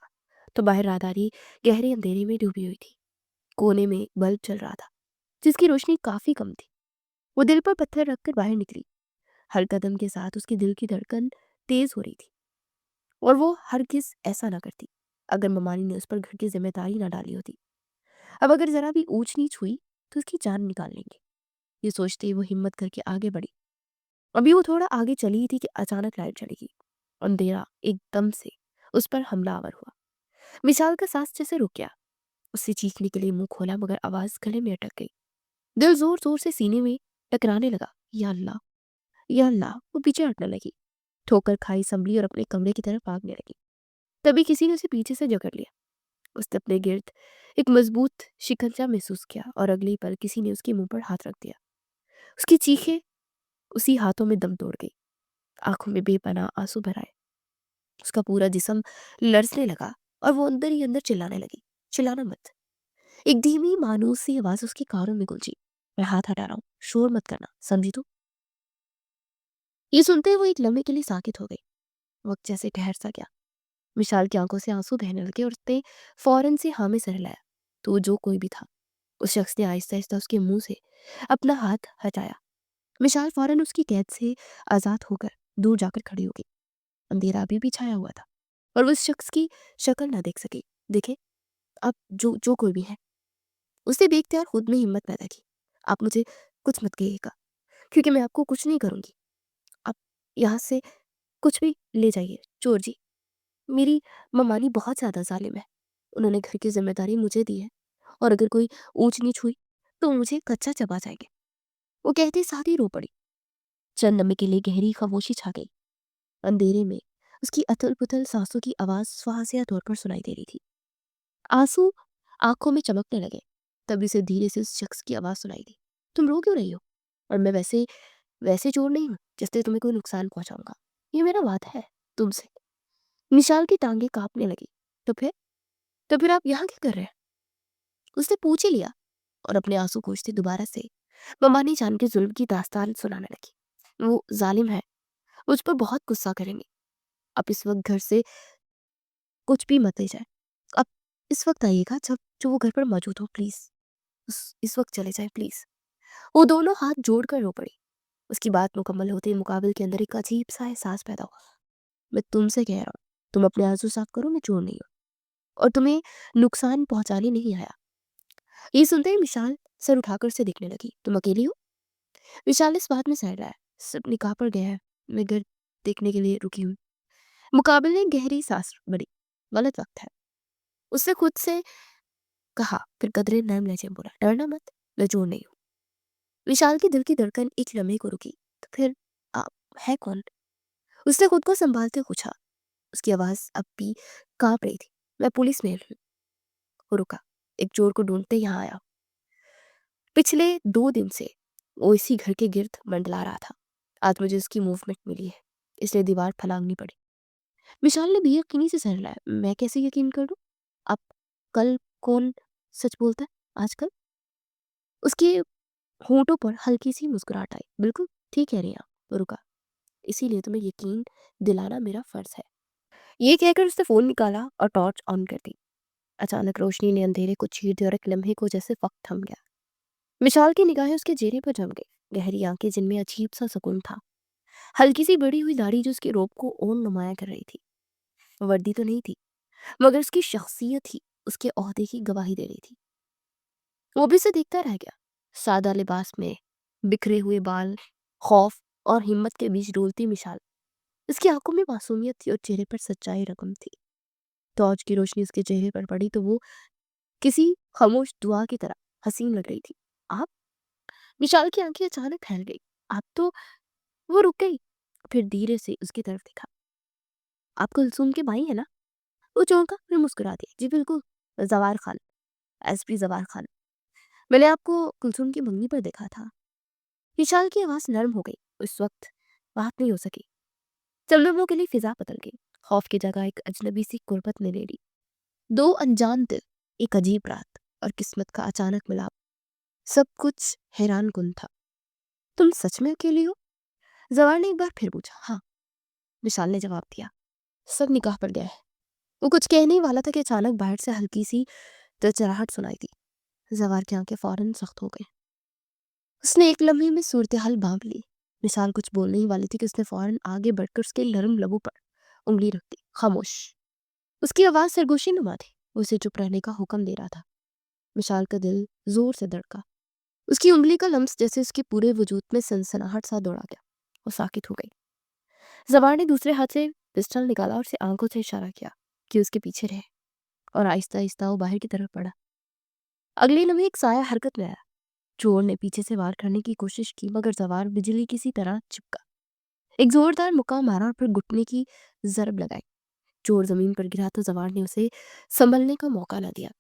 तो बाहर राहदारी गहरे अंधेरे में डूबी हुई थी। कोने में बल्ब चल रहा था, जिसकी रोशनी काफी कम थी। वो दिल पर पत्थर रखकर बाहर निकली। हर कदम के साथ उसके दिल की धड़कन तेज हो रही थी और वो हरगिज ऐसा ना करती अगर ममानी ने उस पर घर की जिम्मेदारी ना डाली होती। अब अगर जरा भी ऊंच नीच हुई तो उसकी जान निकाल लेंगे। ये सोचते ही वो हिम्मत करके आगे बढ़ी। अभी वो थोड़ा आगे चली ही थी कि अचानक लाइट चली गई। अंधेरा एकदम से उस पर हमलावर हुआ। विशाल का सांस जैसे रुक गया। उससे चीखने के लिए मुंह खोला मगर आवाज गले में अटक गई। दिल जोर जोर से सीने में टकराने लगा। या अल्लाह, या अल्लाह। वो पीछे हटने लगी, ठोकर खाई, संभली और अपने कमरे की तरफ भागने लगी। तभी किसी ने उसे पीछे से जकड़ लिया। उसने अपने गिर्द एक मजबूत शिकंजा महसूस किया और अगले ही पल किसी ने उसके मुंह पर हाथ रख दिया। उसकी चीखें उसी हाथों में दम तोड़ गई। आंखों में बेपनाह आंसू भर आए। उसका पूरा जिस्म लरसने लगा और वो अंदर ही अंदर चिल्लाने लगी। चिल्लाना मत। एक धीमी मानूस सी आवाज उसके कानों में गुंजी। मैं हाथ हटा रहा हूँ, शोर मत करना, समझी तू? ये सुनते ही वो एक लम्हे के लिए साकित हो गई। वक्त जैसे ठहर सा गया। विशाल की आंखों से आंसू बहने लगे और उसने फौरन से हाँ में सर हिलाया। तो वो जो कोई भी था, उस शख्स ने आहिस्ता आहिस्ता उसके मुंह से अपना हाथ हटाया। विशाल फौरन उसकी कैद से आजाद होकर दूर जाकर खड़ी हो गई। अंधेरा अभी भी छाया हुआ था और वो उस शख्स की शक्ल ना देख सकी। देखे, अब जो जो कोई भी है। उसने बेख्तियार खुद में हिम्मत पैदा की। आप मुझे कुछ मत कहिएगा, क्योंकि मैं आपको कुछ नहीं करूंगी। आप यहाँ से कुछ भी ले जाइए। चोर जी, मेरी ममानी बहुत ज़्यादा जालिम है। उन्होंने घर की जिम्मेदारी मुझे दी है और अगर कोई ऊंच नीच हुई तो मुझे कच्चा चबा जाएंगे। वो कहते साथ ही रो पड़ी। चंद लम्हे के लिए गहरी खामोशी छा गई। अंधेरे में उसकी अथल पुथल सांसों की आवाज सुहासिया तौर पर सुनाई दे रही थी। आंसू आंखों में चमकने लगे। तभी से धीरे से उस शख्स की आवाज सुनाई दी। तुम रो क्यों रही हो? और मैं वैसे वैसे चोर नहीं हूँ जिससे तुम्हें कोई नुकसान पहुंचाऊंगा। ये मेरा वादा है तुमसे। विशाल की टांगे कांपने लगी। तो फिर तो फिर आप यहाँ क्या कर रहे हैं? उसने पूछ ही लिया और अपने आंसू पोंछते दोबारा से ममानी जान के जुल्म की दास्तान सुनाने लगी। वो जालिम है, मुझ पर बहुत गुस्सा करेंगे। आप इस वक्त घर से कुछ भी मत ले जाए। आप इस वक्त आइएगा जब जो वो घर पर मौजूद हो, प्लीज। इस वक्त चले जाए, प्लीज। वो दोनों हाथ जोड़कर रो पड़ी। उसकी बात मुकम्मल होते ही मुकाबिल के अंदर एक अजीब सा एहसास पैदा हुआ। मैं तुमसे कह रहा हूँ, तुम अपने आंसू साफ करो, मैं चोर नहीं हूँ और तुम्हें नुकसान पहुंचाने नहीं आया। ये सुनते ही विशाल सर उठाकर उसे देखने लगी। तुम अकेली हो? विशाल इस बात में सह रहा है। सब निकाह पर गया है, मैं घर देखने के लिए रुकी हूँ। मुकाबिल ने गहरी सांस भरी। गलत वक्त है। उसने खुद से कहा, फिर कदरे नरम लहजे में बोला, डरना मत, मैं चोर नहीं हूँ। विशाल के दिल की धड़कन एक लम्हे को रुकी। तो फिर आप है कौन? उसने खुद को संभालते पूछा। उसकी आवाज अब भी कांप रही थी। मैं पुलिस में हूँ। वो रुका। एक चोर को ढूंढते यहाँ आया। पिछले 2 दिन से वो इसी घर के गिर्द मंडला रहा था। आज मुझे उसकी मूवमेंट मिली है, इसलिए दीवार फलांगनी पड़ी। विशाल ने बेयकीनी से सर हिलाया। मैं कैसे यकीन कर दूं? अब कल कौन सच बोलता है आजकल? उसके होंठों पर हल्की सी मुस्कुराहट आई। बिल्कुल ठीक कह रही हैं आप। वो रुका। इसीलिए तुम्हें यकीन दिलाना मेरा फर्ज है। ये कहकर उसने फोन निकाला और टॉर्च ऑन कर दी। अचानक रोशनी ने अंधेरे को चीर दिया और एक लम्हे को जैसे वक्त थम गया। विशाल की निगाहें उसके चेहरे पर जम गई। गहरी आंखें जिनमें अजीब सा सुकून था। हल्की सी बड़ी हुई दाढ़ी जो उसके रोब को और नुमाया कर रही थी। वर्दी तो नहीं थी, मगर उसकी शख्सियत ही उसके ओहदे की गवाही दे रही थी। वो भी उसे देखता रह गया। सादा लिबास में बिखरे हुए बाल, खौफ और हिम्मत के बीच डोलती मिसाल। उसकी आंखों में मासूमियत थी और चेहरे पर सच्चाई रकम थी। टॉर्च की रोशनी उसके चेहरे पर पड़ी तो वो किसी खामोश दुआ की तरह हसीन लग रही थी। आप? विशाल की आंखें अचानक फैल गई। आप तो। वो रुक गई, फिर धीरे से उसकी तरफ देखा। आप कुलसुम के भाई है ना? वो चौंका फिर मुस्कुरा दिया। जी बिल्कुल, जवार खान, एसपी जवार खान। मैंने आपको कुलसुम की मंगनी पर देखा था। विशाल की आवाज नरम हो गई। उस वक्त बात नहीं हो सकी। चंद्रमो के लिए फिजा बदल गई। खौफ की जगह एक अजनबी सी कुर्बत ने ले ली। दो अनजान दिल, एक अजीब रात और किस्मत का अचानक मिलाप। सब कुछ हैरान कुन था। तुम सच में अकेली हो? जवार ने एक बार फिर पूछा। हाँ, विशाल ने जवाब दिया। सब निकाह पर गया है। वो कुछ कहने ही वाला था कि अचानक बाहर से हल्की सी चरचराहट सुनाई दी। जवार की आंखें फौरन सख्त हो गई। उसने एक लम्हे में सूरत हाल भांप ली। विशाल कुछ बोलने ही वाली थी कि उसने फौरन आगे बढ़कर उसके नरम लबों पर उंगली रख दी। खामोश। उसकी आवाज सरगोशी नुमा थी। वो उसे चुप रहने का हुक्म दे रहा था। विशाल का दिल जोर से धड़का। उसकी उंगली का लम्स जैसे उसके पूरे वजूद में सनसनाहट सा दौड़ा गया। वो साकित हो गई। जवार ने दूसरे हाथ से पिस्टल निकाला और उसे आंखों से इशारा किया कि उसके पीछे रहे, और आहिस्ता आहिस्ता वो बाहर की तरफ बढ़ा। अगले लम्हे एक साया हरकत में आया। चोर ने पीछे से वार करने की कोशिश की, मगर जवार बिजली किसी तरह चिपका। एक जोरदार मुक्का मारा और फिर घुटने की जरब लगाई। चोर जमीन पर गिरा तो जवार ने उसे संभलने का मौका न दिया।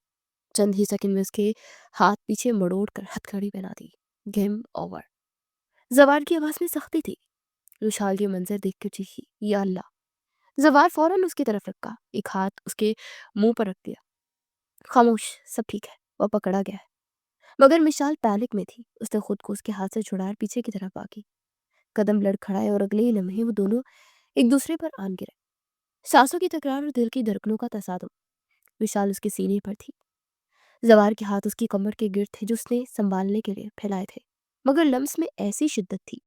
चंद ही सेकंड में उसके हाथ पीछे मड़ोड़ कर हथकड़ी पहना दी। Game over. जवार की आवाज में सख्ती थी। विशाल ये मंजर देख कर चीखी, या अल्लाह। जवार फौरन उसकी तरफ रखा, एक हाथ उसके मुंह पर रख दिया। खामोश, सब ठीक है। वह पकड़ा गया है। मगर मिशाल पैनिक में थी। उसने खुद को उसके हाथ से छुड़ाकर पीछे की तरफ भागी। कदम लड़खड़ाए और अगले ही लम्हे वो दोनों एक दूसरे पर आन गिरे। सांसों की तकरार और दिल की धड़कनों का तसादुम। विशाल उसके सीने पर थी। जवार के हाथ उसकी कमर के गिर्द थे जो उसने संभालने के लिए फैलाए थे। मगर लम्स में ऐसी शिद्दत थी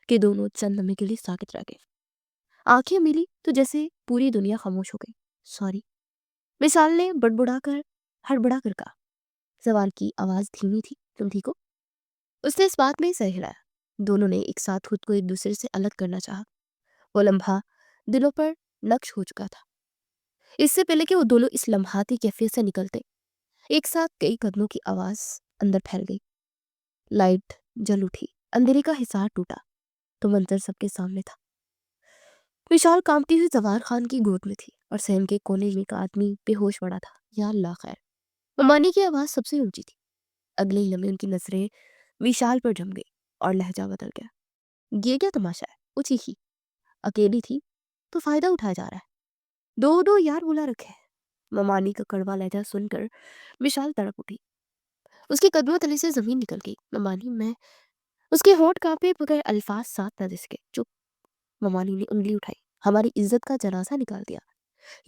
कि दोनों चंद लम्हे के लिए साकित रह गए। आंखें मिली तो जैसे पूरी दुनिया खामोश हो गई। सॉरी, विशाल ने बड़बुड़ाकर हड़बड़ा कर कहा। जवार की आवाज धीमी थी। तुम ठीक हो? उसने इस बात में ही सर हिलाया। दोनों ने एक साथ खुद को एक दूसरे से अलग करना चाहा। वो लम्हा दिलों पर नक्श हो चुका था। इससे पहले कि वो दोनों इस लम्हाती कैफियत से निकलते, एक साथ कई कदमों की आवाज अंदर फैल गई। लाइट जल उठी। अंधेरे का हिसार टूटा तो मंजर सबके सामने था। विशाल कांपती हुई जवार खान की गोद में थी और सहन के कोने में एक आदमी बेहोश पड़ा था। या अल्लाह खैर। ममानी की आवाज सबसे ऊंची थी। अगले ही लम्हे उनकी नजरें विशाल पर जम गई और लहजा बदल गया। ये क्या तमाशा है? वो चीखी। अकेली थी तो फायदा उठाया जा रहा है। दो दो यार बुला रखे हैं। ममानी का कड़वा लहजा सुनकर विशाल तड़प उठी। उसके कदमों तले से जमीन निकल गई। ममानी, मैं। उसके होंठ कांपे मगर अल्फाज साथ न दिसके। चुप। ममानी ने उंगली उठाई। हमारी इज्जत का जनाजा निकाल दिया।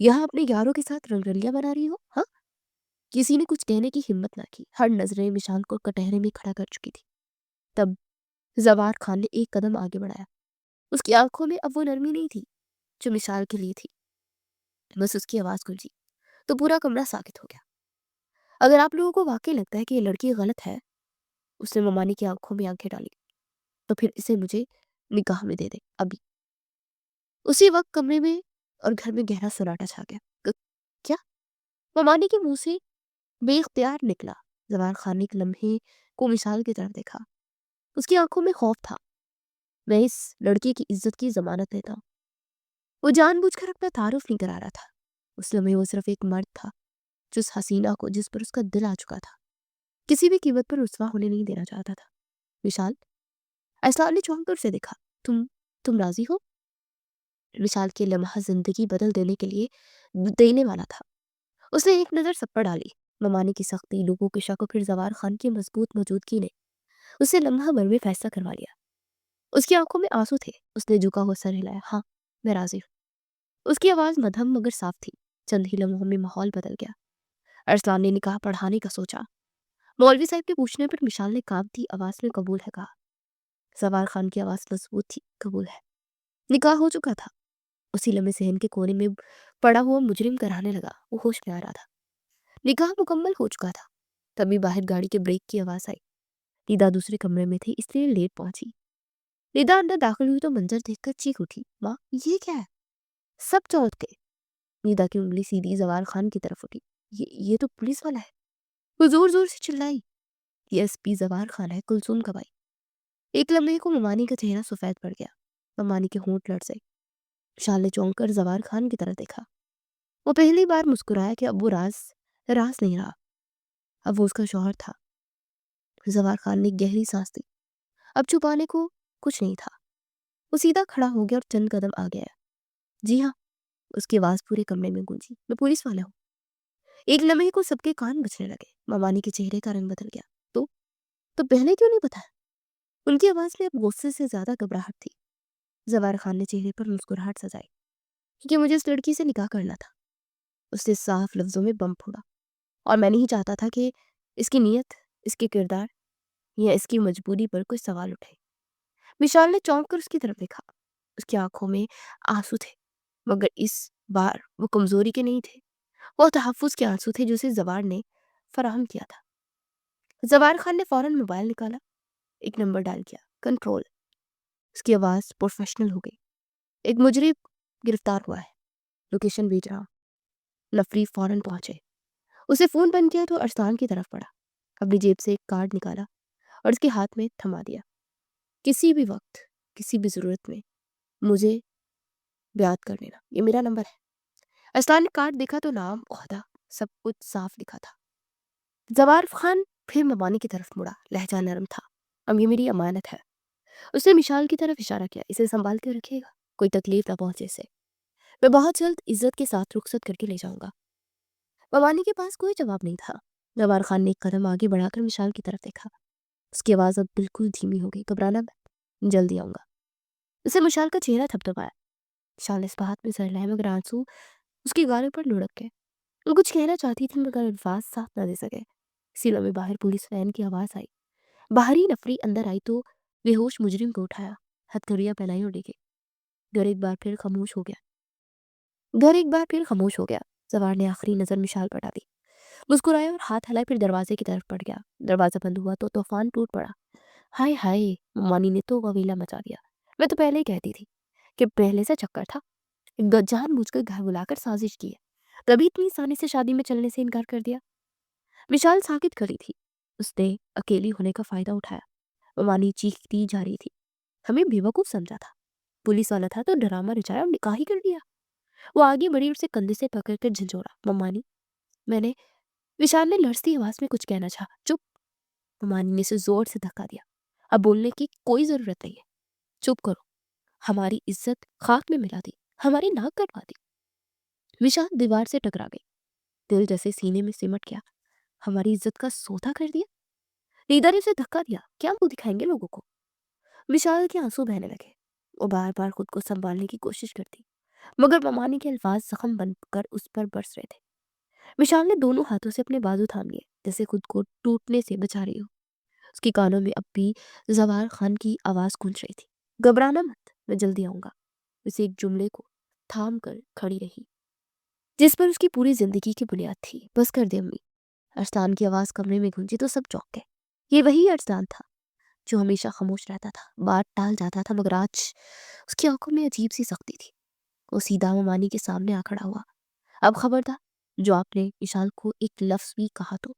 यहाँ अपने यारों के साथ रंगरलियां बना रही हो? हाँ। किसी ने कुछ कहने की हिम्मत ना की। हर नजरें विशाल को कटहरे में खड़ा कर चुकी थी। तब जवार खान ने एक कदम आगे बढ़ाया। उसकी आंखों में अब वो नरमी नहीं थी जो मिसाल के लिए थी। बस उसकी आवाज गूंजी तो पूरा कमरा साकित हो गया। अगर आप लोगों को वाकई लगता है कि ये लड़की गलत है, उसने ममानी की आंखों में आंखें डाली, तो फिर इसे मुझे निकाह में दे दे अभी। उसी वक्त कमरे में और घर में गहरा सन्नाटा छा गया। क्या? ममानी के मुंह से बेख्तियार निकला। जवार खान ने एक लम्हे को मिसाल की तरफ देखा। उसकी आंखों में खौफ था। मैं इस लड़के की इज्जत की जमानत लेता हूँ। वो जानबूझकर अपना तारुफ नहीं करा रहा था। उस लम्हे वो सिर्फ एक मर्द था जो उस हसीना को, जिस पर उसका दिल आ चुका था, किसी भी कीमत पर रुसवा होने नहीं देना चाहता था। विशाल, असलान ने चौंक कर उसे देखा। तुम राजी हो? विशाल के लम्हा जिंदगी बदल देने के लिए देने वाला था। उसने एक नज़र सब पर डाली। ममानी की सख्ती, लोगों के शक और फिर जवार खान की मजबूत मौजूदगी ने उसे लम्हा भर में फैसला करवा लिया। उसकी आंखों में आंसू थे। उसने झुका हुआ सर हिलाया। हाँ, मैं राजी हूँ। उसकी आवाज़ मध्यम मगर साफ थी। चंद ही लम्हों में माहौल बदल गया। अरसलान ने निकाह पढ़ाने का सोचा। मौलवी साहब के पूछने पर मिशाल ने कांपती आवाज़ में कबूल है कहा। जवार खान की आवाज़ मजबूत थी। कबूल है। निकाह हो चुका था। उसी लम्हे सहन के कोने में पड़ा हुआ मुजरिम कराने लगा। वो होश में आ रहा था। निकाह मुकम्मल हो चुका था। तभी बाहर गाड़ी के ब्रेक की आवाज़ आई। निदा दूसरे कमरे में थी, इसलिए लेट पहुंची। निदा अंदर दाखिल हुई तो मंजर देखकर चीख उठी। माँ, ये क्या है? सब चौंक गए। निदा की उंगली सीधी जवार खान की तरफ उठी। ये तो पुलिस वाला है। वो जोर जोर से चिल्लाई। ये एसपी जवार खान है, कुलसुम का भाई। एक लम्हे को ममानी का चेहरा सफेद पड़ गया। ममानी के होंठ लड़ गए। शाल ने चौंक कर जवार खान की तरफ देखा। वो पहली बार मुस्कुराया कि अब वो राज राज नहीं रहा। अब वो उसका शौहर था। जवार खान ने गहरी सांस ली। अब छुपाने को कुछ नहीं था। वो सीधा खड़ा हो गया और चंद कदम आ गया। जी हाँ, उसकी आवाज़ पूरे कमरे में गूंजी। मैं पुलिस वाला हूँ। एक लम्हे को सबके कान बजने लगे। ममानी के चेहरे का रंग बदल गया। तो तो पहले क्यों नहीं बताया? उनकी आवाज़ में अब गुस्से से ज्यादा घबराहट थी। जवार खान ने चेहरे पर मुस्कुराहट सजाई। क्योंकि मुझे इस लड़की से निकाह करना था। उसने साफ लफ्जों में बम फोड़ा। और मैं नहीं चाहता था कि इसकी नीयत, इसके किरदार या इसकी मजबूरी पर कोई सवाल उठे। विशाल ने चौंक कर उसकी तरफ देखा। उसकी आंखों में आंसू थे, मगर इस बार वो कमजोरी के नहीं थे। वो तहफ्फुज के आंसू थे जो उसे जवार ने फराहम किया था। जवार खान ने फौरन मोबाइल निकाला। एक नंबर डायल किया। कंट्रोल। उसकी आवाज़ प्रोफेशनल हो गई। एक मुजरिम गिरफ्तार हुआ है। लोकेशन भेज रहा हूँ। नफरी फौरन पहुंचे। उसे फोन बंद किया तो अरसान की तरफ पड़ा। अपनी जेब से एक कार्ड निकाला और उसके हाथ में थमा दिया। किसी भी वक्त, किसी भी जरूरत में मुझे याद कर लेना, ये मेरा नंबर है। अरसान ने कार्ड देखा तो नाम, ओहदा, सब कुछ साफ लिखा था। जवार खान फिर ममानी की तरफ मुड़ा। लहजा नरम था। अब ये मेरी अमानत है। उसने मिशाल की तरफ इशारा किया। इसे संभाल कर रखिएगा, कोई तकलीफ ना पहुंचे इसे। मैं बहुत जल्द इज्जत के साथ रुखसत करके ले जाऊंगा। ममानी के पास कोई जवाब नहीं था। जवार खान ने एक कदम आगे बढ़ाकर मिशाल की तरफ देखा। उसकी आवाज़ अब बिल्कुल धीमी हो गई। घबराना मत, जल्दी आऊंगा। उसे मिशाल का चेहरा थपथपाया। मिशाल ने इस बात में सर लाए, मगर आंसू उसके गालों पर लुढ़क गए। वो कुछ कहना चाहती थी मगर अल्फाज साफ ना दे सके। इसी लम्हे बाहर पुलिस वैन की आवाज़ आई। बाहरी नफरी अंदर आई तो बेहोश मुजरिम को उठाया, हथकड़ियाँ पहनाई और लेके। घर एक बार फिर खामोश हो गया। घर एक बार फिर खामोश हो गया। जवार ने आखिरी नजर मिशाल पर डाली, मुस्कुराया और हाथ हिलाए, फिर दरवाजे की तरफ बढ़ गया। दरवाजा बंद हुआ तो तूफान टूट पड़ा। हाय हाय, मानी ने तो ववीला मचा दिया। मैं तो पहले ही कहती थी कि पहले से चक्कर था। जानबूझकर घर बुलाकर साजिश की है। तभी इतनी आसानी से शादी में चलने से इनकार कर दिया। विशाल साकित खड़ी थी। उसने अकेली होने का फायदा उठाया। मानी चीखती जा रही थी। हमें बेवकूफ समझा था। पुलिस वाला था तो ड्रामा रचाया और निकाह ही कर दिया। वो आगे बढ़ी और उसे कंधे से पकड़कर झंझोड़ा। मम्मानी, मैंने विशाल ने लड़ती आवाज में कुछ कहना चाहा। चुप। मम्मानी ने उसे जोर से धक्का दिया। अब बोलने की कोई जरूरत नहीं है। चुप करो। हमारी इज्जत खाक में मिला दी, हमारी नाक कटवा दी। विशाल दीवार से टकरा गई। दिल जैसे सीने में सिमट गया। हमारी इज्जत का सौदा कर दिया। रीदा ने उसे धक्का दिया। क्या मुंह दिखाएंगे लोगों को? विशाल के आंसू बहने लगे। वो बार बार खुद को संभालने की कोशिश करती, मगर ममानी के अल्फाज जख्म बनकर उस पर बरस रहे थे। विशाल ने दोनों हाथों से अपने बाजू थाम लिए, जैसे खुद को टूटने से बचा रही हो। उसके कानों में अब भी जवार खान की आवाज गूंज रही थी। घबराना मत, मैं जल्दी आऊंगा। उसे एक जुमले को थाम कर खड़ी रही, जिस पर उसकी पूरी जिंदगी की बुनियाद थी। बस कर दे अम्मी। अरसलान की आवाज कमरे में गूंजी तो सब चौंक गए। ये वही अरसलान था जो हमेशा खामोश रहता था, बात टाल जाता था, मगर आज उसकी आंखों में अजीब सी सख्ती थी। वो सीधा ममानी के सामने आ खड़ा हुआ। अब खबरदार, जो आपने विशाल को एक लफ्ज़ भी कहा तो।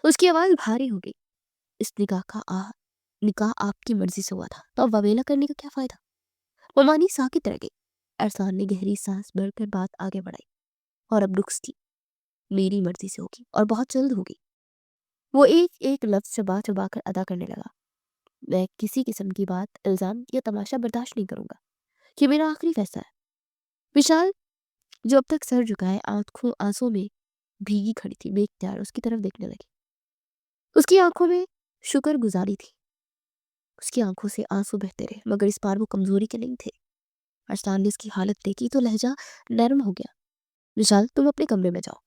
उसकी आवाज़ भारी हो गई। इस निकाह आपकी मर्ज़ी से हुआ था, तो अब ववेला करने का क्या फ़ायदा? ममानी साकित रह गई। अरसान ने गहरी सांस भरकर बात आगे बढ़ाई। और अब रुख्स थी, मेरी मर्ज़ी से होगी और बहुत जल्द होगी। वो एक-एक लफ्ज़ चबा-चबा कर अदा करने लगा। मैं किसी किस्म की बात, इल्ज़ाम या तमाशा बर्दाश्त नहीं करूँगा। ये मेरा आखिरी फैसला है। विशाल, जो अब तक सर झुकाए आँखों आँसू में भीगी खड़ी थी, बेख्तियार उसकी तरफ देखने लगी। उसकी आँखों में शुक्रगुज़ारी थी। उसकी आँखों से आँसू बहते रहे, मगर इस बार वो कमज़ोरी के नहीं थे। अरसान ने उसकी हालत देखी तो लहज़ा नरम हो गया। विशाल, तुम अपने कमरे में जाओ।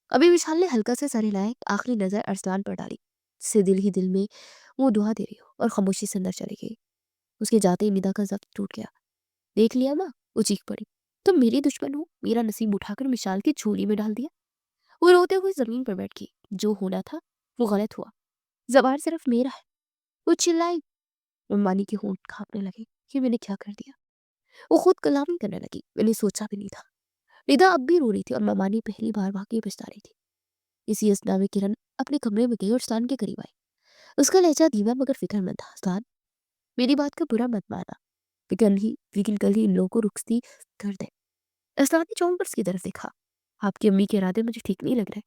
अभी विशाल ने हल्का से सर हिलाया, आखिरी नज़र अरसान पर डाली, जिससे दिल ही दिल में वो दुआ दे रही हो, और खामोशी से अंदर चली गई। उसके जाते ही निदा का ज़ब्त टूट गया। देख लिया माँ, वो चीख पड़ी। तुम मेरी दुश्मन हो, मेरा नसीब उठाकर विशाल की झोली में डाल दिया। वो रोते हुए ज़मीन पर बैठ गई। जो होना था वो गलत हुआ। ज़बान सिर्फ मेरा है। वो चिल्लाई। मानी के होंठ कांपने लगे। ये मैंने क्या कर दिया? वो खुद कलामी करने लगी। मैंने सोचा भी नहीं था। निदा अब भी रो रही थी और ममानी पहली बार वाकई पछता रही थी। इसी असना में किरण अपने कमरे में गई और स्तान के करीब आई। उसका लहजा धीमा मगर फिक्रमंद था। स्तान, मेरी बात का बुरा मत माना, लेकिन कल ही इन लोगों को रुखसती कर दे। अस्तान ने चौंक कर उसकी तरफ देखा। आपकी अम्मी के इरादे मुझे ठीक नहीं लग रहे।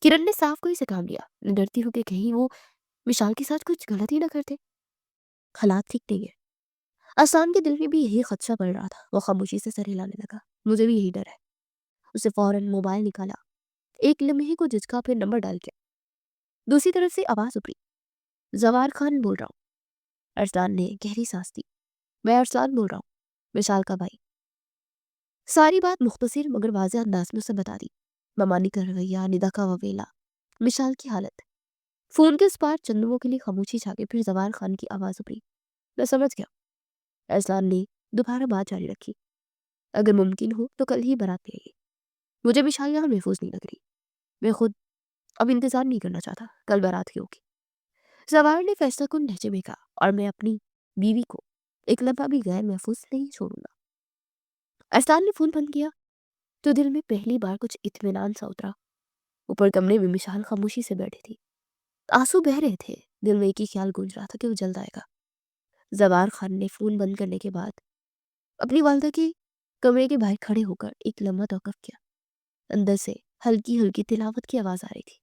किरण ने साफ कोई से काम लिया, डरती हूँ कि कहीं वो विशाल के साथ कुछ गलत ही ना करते। हालात ठीक नहीं है। आसान के दिल में भी यही खदशा पड़ रहा था। वो खामोशी से सर हिलाने लगा। मुझे भी यही डर है। उसे फौरन मोबाइल निकाला। एक लम्हे को झिझका, फिर नंबर डाल के दूसरी तरफ से आवाज उभरी। जवार खान बोल रहा हूँ। अरसान ने गहरी सांस ली। मैं अरसान बोल रहा हूँ, विशाल का भाई। सारी बात मुख्तसर मगर वाज़ेह अंदाज में उसे बता दी। ममानी का रवैया, निदा का ववेला, विशाल की हालत। फोन के उस पार चंदुओं के लिए खामोशी छा गई। फिर जवार खान की आवाज उभरी। मैं समझ गया। अरसान ने दोबारा बात जारी रखी। अगर मुमकिन हो तो कल ही बारात लेगी। मुझे विशाल यहाँ महफूज नहीं लग रही। मैं खुद अब इंतजार नहीं करना चाहता। कल बारात की होगी। जवाहर ने फैसला कुन लहजे में कहा, और मैं अपनी बीवी को एक लम्हा भी गैर महफूज नहीं छोड़ूंगा। अरसान ने फोन बंद किया तो दिल में पहली बार कुछ इत्मीनान सा उतरा। ऊपर कमरे में मिशाल खामोशी से बैठी थी। आंसू बह रहे थे। दिल में एक ही ख्याल गूंज रहा था कि वो जल्द आएगा। जवार खान ने फोन बंद करने के बाद अपनी वालदा के कमरे के बाहर खड़े होकर एक लम्हा तौकफ किया। अंदर से हल्की हल्की तिलावत की आवाज आ रही थी।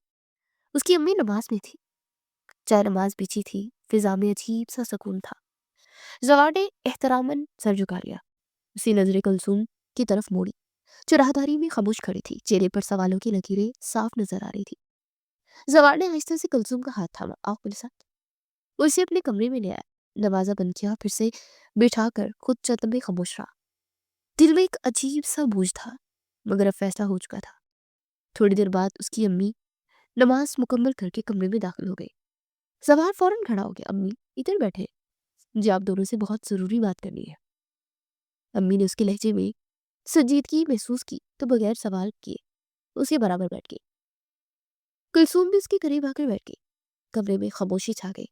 उसकी अम्मी नमाज में थी। चाय नमाज बिछी थी। फिजा में अजीब सा सुकून था। जवार ने एहतरामन सर झुका लिया। उसी नजरे कुलसूम की तरफ मोड़ी, जो राहदारी में खामोश खड़ी थी। चेहरे पर सवालों की लकीरें साफ नजर आ रही थी। जवार ने आहिस्ते से कुलसूम का हाथ थामा। आओ मेरे साथ। वो उसे अपने कमरे में ले आया। दरवाजा बंद किया, फिर से बिठाकर खुद छत में खामोश रहा। दिल में एक अजीब सा बोझ था, मगर अब फैसला हो चुका था। थोड़ी देर बाद उसकी अम्मी नमाज मुकम्मल करके कमरे में दाखिल हो गई। जवार फौरन खड़ा हो गया। अम्मी, इधर बैठे, मुझे आप दोनों से बहुत जरूरी बात करनी है। अम्मी ने उसके लहजे में संजीदगी महसूस की तो बगैर सवाल किए उसके बराबर बैठ गई। कुलसूम भी उसके करीब आकर बैठ गई। कमरे में खामोशी छा गई।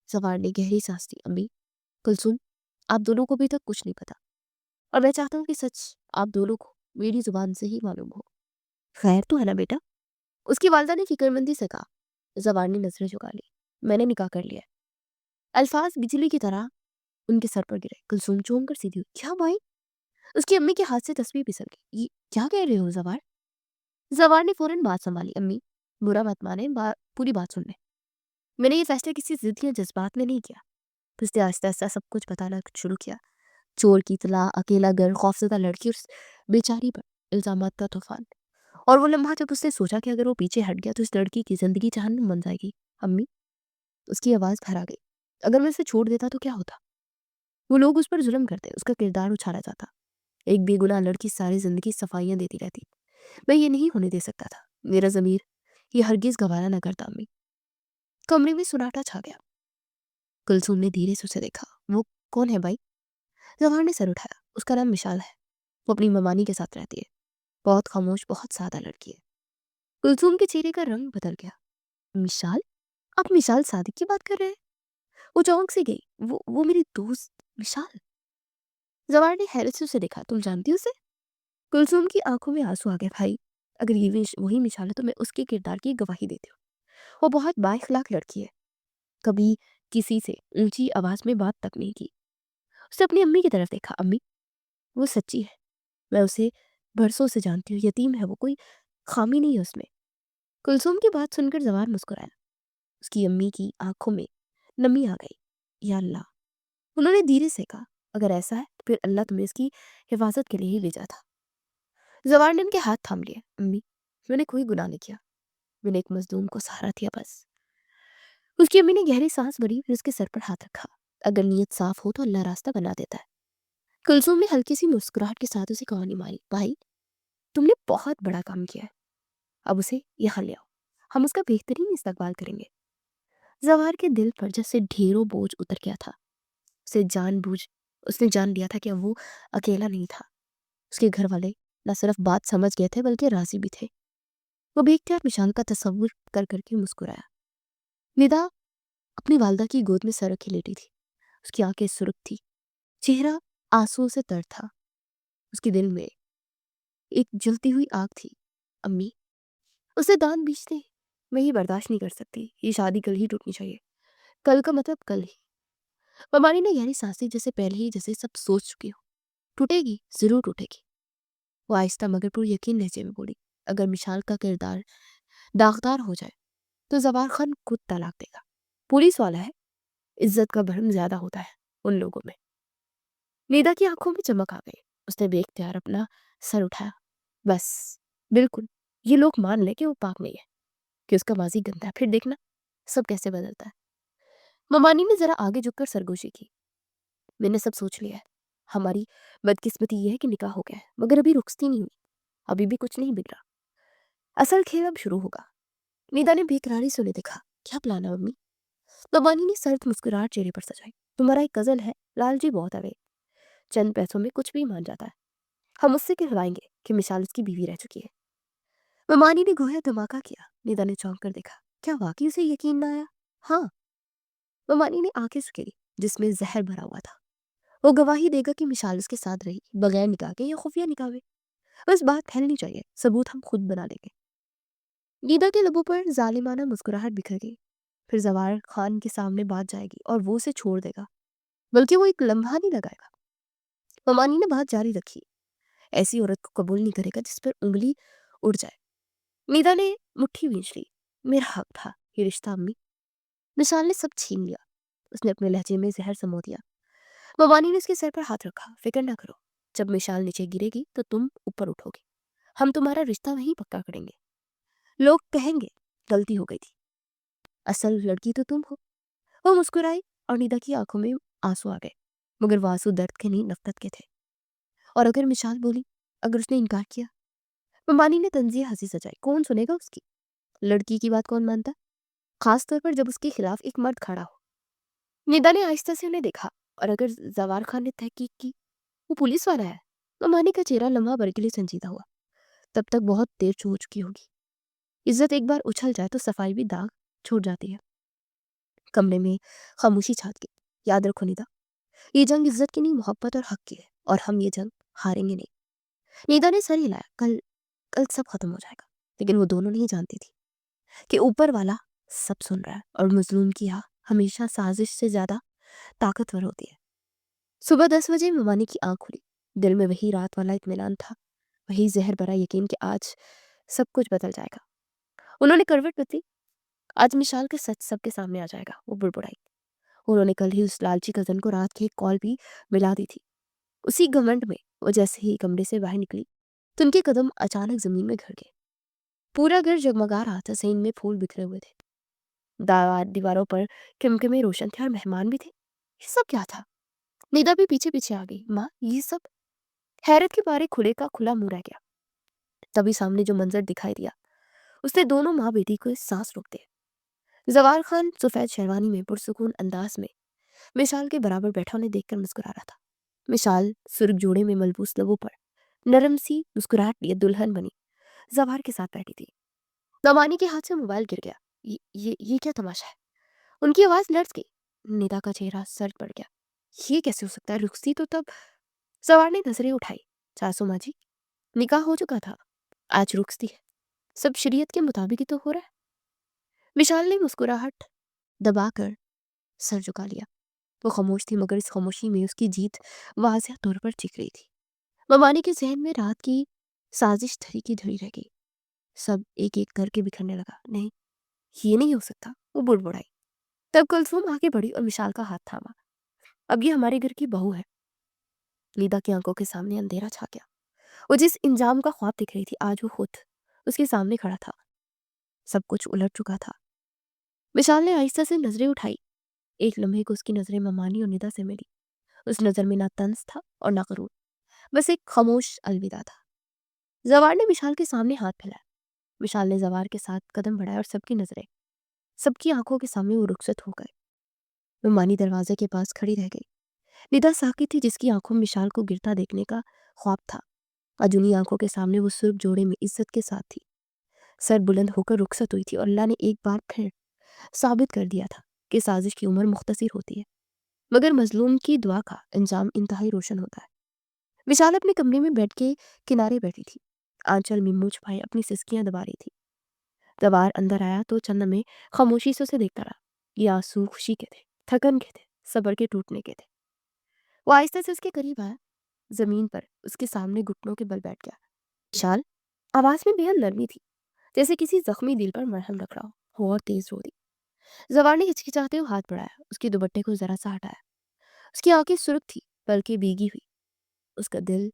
जवार ने गहरी सांस ली। अम्मी, कुलसूम, आप दोनों को अभी तक कुछ नहीं पता, और मैं चाहता हूँ कि सच आप दोनों को मेरी जुबान से ही मालूम हो। खैर तो है ना बेटा? उसकी वालदा ने फिक्रमंदी से कहा। जवार ने नजरें झुका ली। मैंने निकाह कर लिया। अल्फाज बिजली की तरह उनके सर पर गिरे। कुलसूम चौंक कर सीधी हुई। क्या भाई? उसकी अम्मी के हाथ से तस्वीर फिसल गई। ये क्या कह रहे हो जवार? जवार ने फौरन बात संभाली। अम्मी, बुरा मत माने, पूरी बात सुन ले। मैंने ये फैसला किसी जिद या जज्बात में नहीं किया। उसने आहिस्ता आहिस्ता सब कुछ बताना शुरू किया। चोर की इतला, अकेला घर, खौफजदा लड़की और उस बेचारी पर इल्जामात का तूफान। और वो लम्हा जब उसने सोचा कि अगर वो पीछे हट गया तो इस लड़की की जिंदगी जहन्नुम बन जाएगी। अम्मी, उसकी आवाज भरा गई। अगर मैं उसे छोड़ देता तो क्या होता? वो लोग उस पर जुल्म करते, उसका किरदार उछाला जाता। एक बेगुनाह लड़की सारी जिंदगी सफाइयां देती रहती। मैं ये नहीं होने दे सकता था। मेरा जमीर ये हरगिज गवारा न करता। अम्मी। कमरे में सुनाटा छा गया। कुलसूम ने धीरे से उसे देखा। वो कौन है भाई? जवाहर ने सर उठाया। उसका नाम मिशाल है। वो अपनी ममानी के साथ रहती है। बहुत खामोश, बहुत सादा लड़की है। कुलसूम के चेहरे का रंग बदल गया। मिशाल? आप मिशाल सादिक की बात कर रहे हैं? वो चौंक सी गई। वो मेरी दोस्त मिशाल। जवाहर ने हैरत से उसे देखा। तुम जानती हो उसे? कुलसूम की आंखों में आंसू आ गए। भाई, अगर ये वही मिसाल है तो मैं उसके किरदार की गवाही देती हूँ। वो बहुत बाइखलाक लड़की है, कभी किसी से ऊंची आवाज में बात तक नहीं की। उसने अपनी अम्मी की तरफ देखा। अम्मी, वो सच्ची है, मैं उसे बरसों से जानती हूँ, यतीम है वो, कोई खामी नहीं है उसमें। कुलसुम की बात सुनकर जवान मुस्कुराया। उसकी अम्मी की आंखों में नमी आ गई। या अल्लाह, उन्होंने धीरे से कहा, अगर ऐसा है तो फिर अल्लाह तुम्हें इसकी हिफाजत के लिए ही भेजा था। जवान ने उनके हाथ थाम लिए। अम्मी, मैंने कोई गुनाह नहीं किया, मैंने एक मजलूम को सहारा दिया बस। उसकी अम्मी ने गहरी सांस भरी, फिर उसके सर पर हाथ रखा। अगर नीयत साफ हो तो अल्लाह रास्ता बना देता है। कुलसुम ने हल्की सी मुस्कुराहट के साथ उसे कहानी मारी। भाई, तुमने बहुत बड़ा काम किया है, अब उसे यहाँ ले आओ, हम उसका बेहतरीन इस्तकबाल करेंगे। जवार के दिल पर जैसे ढेरों बोझ उतर गया था। उसे जानबूझ उसने जान लिया था कि अब वो अकेला नहीं था। उसके घर वाले न सिर्फ बात समझ गए थे बल्कि राजी भी थे। वो बेख्तियार विशाल का तस्वुर कर करके मुस्कुराया। निदा अपनी वालदा की गोद में सर रखे लेटी थी। उसकी आंखें सुर्ख थी, चेहरा आंसुओं से तर था। उसके दिल में एक जलती हुई आग थी। अम्मी, उसे दान बीचते मैं ही बर्दाश्त नहीं कर सकती। ये शादी कल ही टूटनी चाहिए, कल का मतलब कल ही। ममानी ने गहरी सांसें, जैसे पहले ही जैसे सब सोच चुकी हो। टूटेगी, जरूर टूटेगी। वो आहिस्ता मगर पुर यकीन लहजे में बोली, अगर मिशाल का किरदार दागदार हो जाए तो जवार खान खुद तलाक देगा। पुलिस वाला है, इज्जत का भरम ज्यादा होता है उन लोगों में। निदा की आंखों में चमक आ गई। उसने बेख्तियार अपना सर उठाया। बस, बिल्कुल, ये लोग मान ले कि वो पाक नहीं है, कि उसका माजी गंदा है, फिर देखना सब कैसे बदलता है। ममानी ने जरा आगे झुककर सरगोशी की। मैंने सब सोच लिया है। हमारी बदकिस्मती ये है कि निकाह हो गया है, मगर अभी रुखसती नहीं हुई, अभी भी कुछ नहीं बिगड़ा। असल खेल अब शुरू होगा। निदा ने बेकरारी से उन्हें देखा। क्या प्लान है मम्मी? ममानी ने सर्द मुस्कुराहट चेहरे पर सजाई। तुम्हारा एक कजन है, लालची बहुत है वे, चंद पैसों में कुछ भी मान जाता है। हम उससे कहवाएंगे कि मिसाल उसकी बीवी रह चुकी है। ममानी ने गोया धमाका किया। निदा ने चौंक कर देखा। क्या वाकई उसे यकीन ना आया? हाँ। ममानी ने आंखें सुखेरी, जिसमें जहर भरा हुआ था। वो गवाही देगा कि मिसाल उसके साथ रही, बगैर निकाह के या खुफिया निकाह में। बस बात फैलनी चाहिए, सबूत हम खुद बना लेंगे। नीदा के लबों पर जालिमाना मुस्कुराहट बिखर गई। फिर जवार खान के सामने बात जाएगी और वो उसे छोड़ देगा, बल्कि वो एक लम्हा नहीं लगाएगा। ममानी ने बात जारी रखी। ऐसी औरत को कबूल नहीं करेगा जिस पर उंगली उड़ जाए। नीदा ने मुट्ठी भींच ली। मेरा हक था ये रिश्ता अम्मी, मिसाल ने सब छीन लिया। उसने अपने लहजे में जहर समो दिया। ममानी ने उसके सर पर हाथ रखा। फिक्र ना करो, जब मिसाल नीचे गिरेगी तो तुम ऊपर उठोगे। हम तुम्हारा रिश्ता वहीं पक्का करेंगे। लोग कहेंगे गलती हो गई थी, असल लड़की तो तुम हो। वो मुस्कुराई और निदा की आंखों में आंसू आ गए, मगर वो आंसू दर्द के नहीं, नफरत के थे। और अगर मिसाल बोली, अगर उसने इनकार किया? ममानी ने तंजिया हंसी सजाई। कौन सुनेगा उसकी? लड़की की बात कौन मानता, खास तौर पर जब उसके खिलाफ एक मर्द खड़ा हो। निदा ने आहिस्ता से उन्हें देखा। और अगर जवार खान ने तहकीक की, वो पुलिस वाला है। ममानी का चेहरा लम्हा भर के लिए संजीदा हुआ। तब तक बहुत देर हो चुकी होगी। इज्जत एक बार उछल जाए तो सफाई भी दाग छोड़ जाती है। कमरे में खामोशी छा गई। याद रखो निदा, ये जंग इज्जत की नहीं, मोहब्बत और हक की है, और हम ये जंग हारेंगे नहीं। निदा ने सर हिलाया। कल कल सब खत्म हो जाएगा। लेकिन वो दोनों नहीं जानती थी कि ऊपर वाला सब सुन रहा है, और मजलूम की आह हमेशा साजिश से ज्यादा ताकतवर होती है। सुबह 10 बजे ममानी की आंख खुली। दिल में वही रात वाला इत्मीनान था, वही जहर भरा यकीन कि आज सब कुछ बदल जाएगा। उन्होंने करवट बदली। आज मिशाल का सच सबके सामने आ जाएगा। वो बुड़बुड़ाई। उन्होंने कल ही उस लालची कजन को रात की एक कॉल भी मिला दी थी। उसी घमंड में वो जैसे ही कमरे से बाहर निकली तो उनके कदम अचानक जमीन में घर गए। पूरा घर जगमगा रहा था, सीन में फूल बिखरे हुए थे, दीवारों पर टिमटिमे रोशन थे, और मेहमान भी थे। ये सब क्या था? निदा भी पीछे पीछे आ गई। माँ, ये सब? हैरत के बारे खुले का खुला मुंह रह गया। तभी सामने जो मंजर दिखाई दिया, उसने दोनों माँ बेटी को सांस रोक दिया। जवार खान सफेद शेरवानी में पुरसुकून अंदाज में मिशाल के बराबर बैठा उन्हें देखकर मुस्कुरा रहा था। मिशाल सुर्ख जोड़े में मलबूस लबों पर नरम सी मुस्कुराहट लिए दुल्हन बनी जवार के साथ बैठी थी। नवानी के हाथ से मोबाइल गिर गया। ये क्या तमाशा है? उनकी आवाज लर्ज गई। निदा का चेहरा सर्द पड़ गया। ये कैसे हो सकता है? रुखसी तो तब। सवार ने नजरें उठाई। सासू माँ जी, निकाह हो चुका था, आज रुखसती है। सब शरीयत के मुताबिक ही तो हो रहा है। विशाल ने मुस्कुराहट दबाकर सर झुका लिया। वो खामोश थी, मगर इस खामोशी में उसकी जीत वाज़िह तौर पर दिख रही थी। ममानी के ज़हन में रात की साजिश धरी की धरी रह गई। सब एक-एक करके बिखरने लगा। नहीं, ये नहीं हो सकता, वो बुड़बुड़ाई। तब कुलसूम आगे बढ़ी और विशाल का हाथ थामा। अब ये हमारे घर की बहू है। लीदा की आंखों के सामने अंधेरा छा गया। वो जिस इंजाम का ख्वाब दिख रही थी, आज वो खुद उसके सामने खड़ा था। सब कुछ उलट चुका था। विशाल ने आहिस्ता से नजरें उठाई। एक लम्हे को उसकी नजरें ममानी और निदा से मिली। उस नजर में ना तंज था और ना गरूर, बस एक खामोश अलविदा था। जवार ने विशाल के सामने हाथ फैलाया। विशाल ने जवार के साथ कदम बढ़ाया और सबकी नजरें, सबकी आंखों के सामने वो रुखसत हो गए। ममानी दरवाजे के पास खड़ी रह गई। निदा साकी थी, जिसकी आंखों में विशाल को गिरता देखने का ख्वाब था। आज उन्हीं आंखों के सामने वो सुर्ख जोड़े में इज्जत के साथ थी। सर बुलंद होकर रुखसत हुई थी और अल्लाह ने एक बार फिर साबित कर दिया था कि साजिश की उम्र मुख्तसर होती है, मगर मजलूम की दुआ का अंजाम इंतहाई रोशन होता है। विशाल अपने कमरे में बेड के किनारे बैठी थी। आंचल में मुंह छुपाए अपनी सिसकियां दबा रही थी। दवार अंदर आया तो चन्न में खामोशी से उसे देखता रहा। ये आंसू खुशी के थे, थकन के थे, सब्र के टूटने के थे। वो आहिस्ता से उसके करीब आया, जमीन पर उसके सामने घुटनों के बल बैठ गया। विशाल, आवाज में बेहद नरमी थी, जैसे किसी जख्मी दिल पर मरहम रख रहा हो, और तेज रो दी। जवार ने हिचकिचाते हुए हाथ बढ़ाया, उसके दुपट्टे को जरा सा हटाया। उसकी आंखें सुर्ख थी, पलकें भीगी हुई। उसका दिल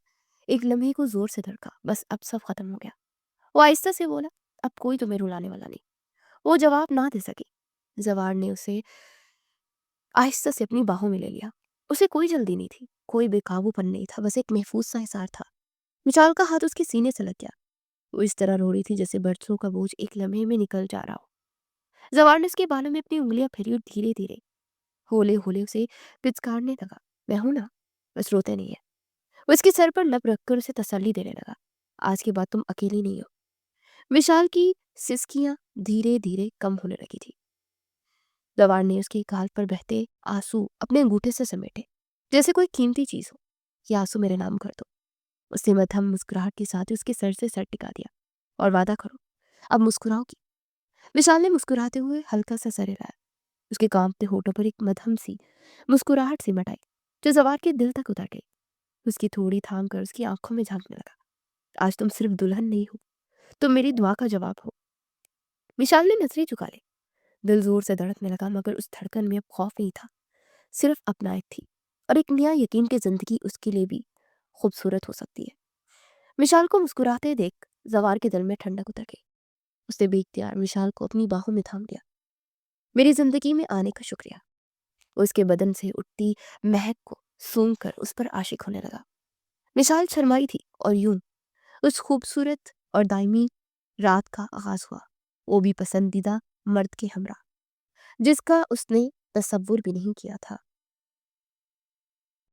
एक लम्हे को जोर से धड़का। बस अब सब खत्म हो गया। वो आहिस्ता से बोला, अब कोई तुम्हें रुलाने वाला नहीं। वो जवाब ना दे सकी। जवार ने उसे आहिस्ता से अपनी बाहों में ले लिया। उसे कोई जल्दी नहीं थी, कोई बेकाबूपन नहीं था, बस एक महफूज सा हिसार था। विशाल का हाथ उसके सीने से लग गया। वो इस तरह रो रही थी जैसे बरसों का बोझ एक लम्हे में निकल जा रहा हो। जवार ने उसके बालों में अपनी उंगलियां फेरी और धीरे धीरे होले होले उसे पिचकारने लगा। मैं हूं ना, बस रोते नहीं है। वो इसके सर पर लब रखकर उसे तसल्ली देने लगा। आज के बाद तुम अकेली नहीं हो। विशाल की सिसकियां धीरे धीरे कम होने लगी थी। जवार ने उसके गाल पर बहते आंसू अपने अंगूठे से समेटे, जैसे कोई कीमती चीज हो। ये आंसू मेरे नाम कर दो। उसने मध्यम मुस्कुराहट के साथ ही उसके सर से सर टिका दिया। और वादा करो, अब मुस्कुराओगी। विशाल ने मुस्कुराते हुए हल्का सा सर हिलाया। उसके कांपते होठों पर एक मध्यम सी मुस्कुराहट सिमट आई, जो जवार के दिल तक उतर गई। उसकी थोड़ी थाम कर उसकी आंखों में झांकने लगा। आज तुम सिर्फ दुल्हन नहीं हो, तुम मेरी दुआ का जवाब हो। विशाल ने नजरें झुका ली। दिल जोर से धड़कने लगा, मगर उस धड़कन में अब खौफ नहीं था, सिर्फ अपनाहट थी। और एक नया यकीन कि जिंदगी उसके लिए भी खूबसूरत हो सकती है। विशाल को मुस्कुराते देख जवार के दिल में ठंडक उतर गई। उसने बेख्तियार विशाल को अपनी बाहों में थाम लिया। मेरी जिंदगी में आने का शुक्रिया। वो उसके बदन से उठती महक को सूंघ कर उस पर आशिक होने लगा। विशाल शर्माई थी, और यूं उस खूबसूरत और दायमी रात का आगाज हुआ, वो भी पसंदीदा मर्द के हमरा, जिसका उसने तसव्वुर भी नहीं किया था।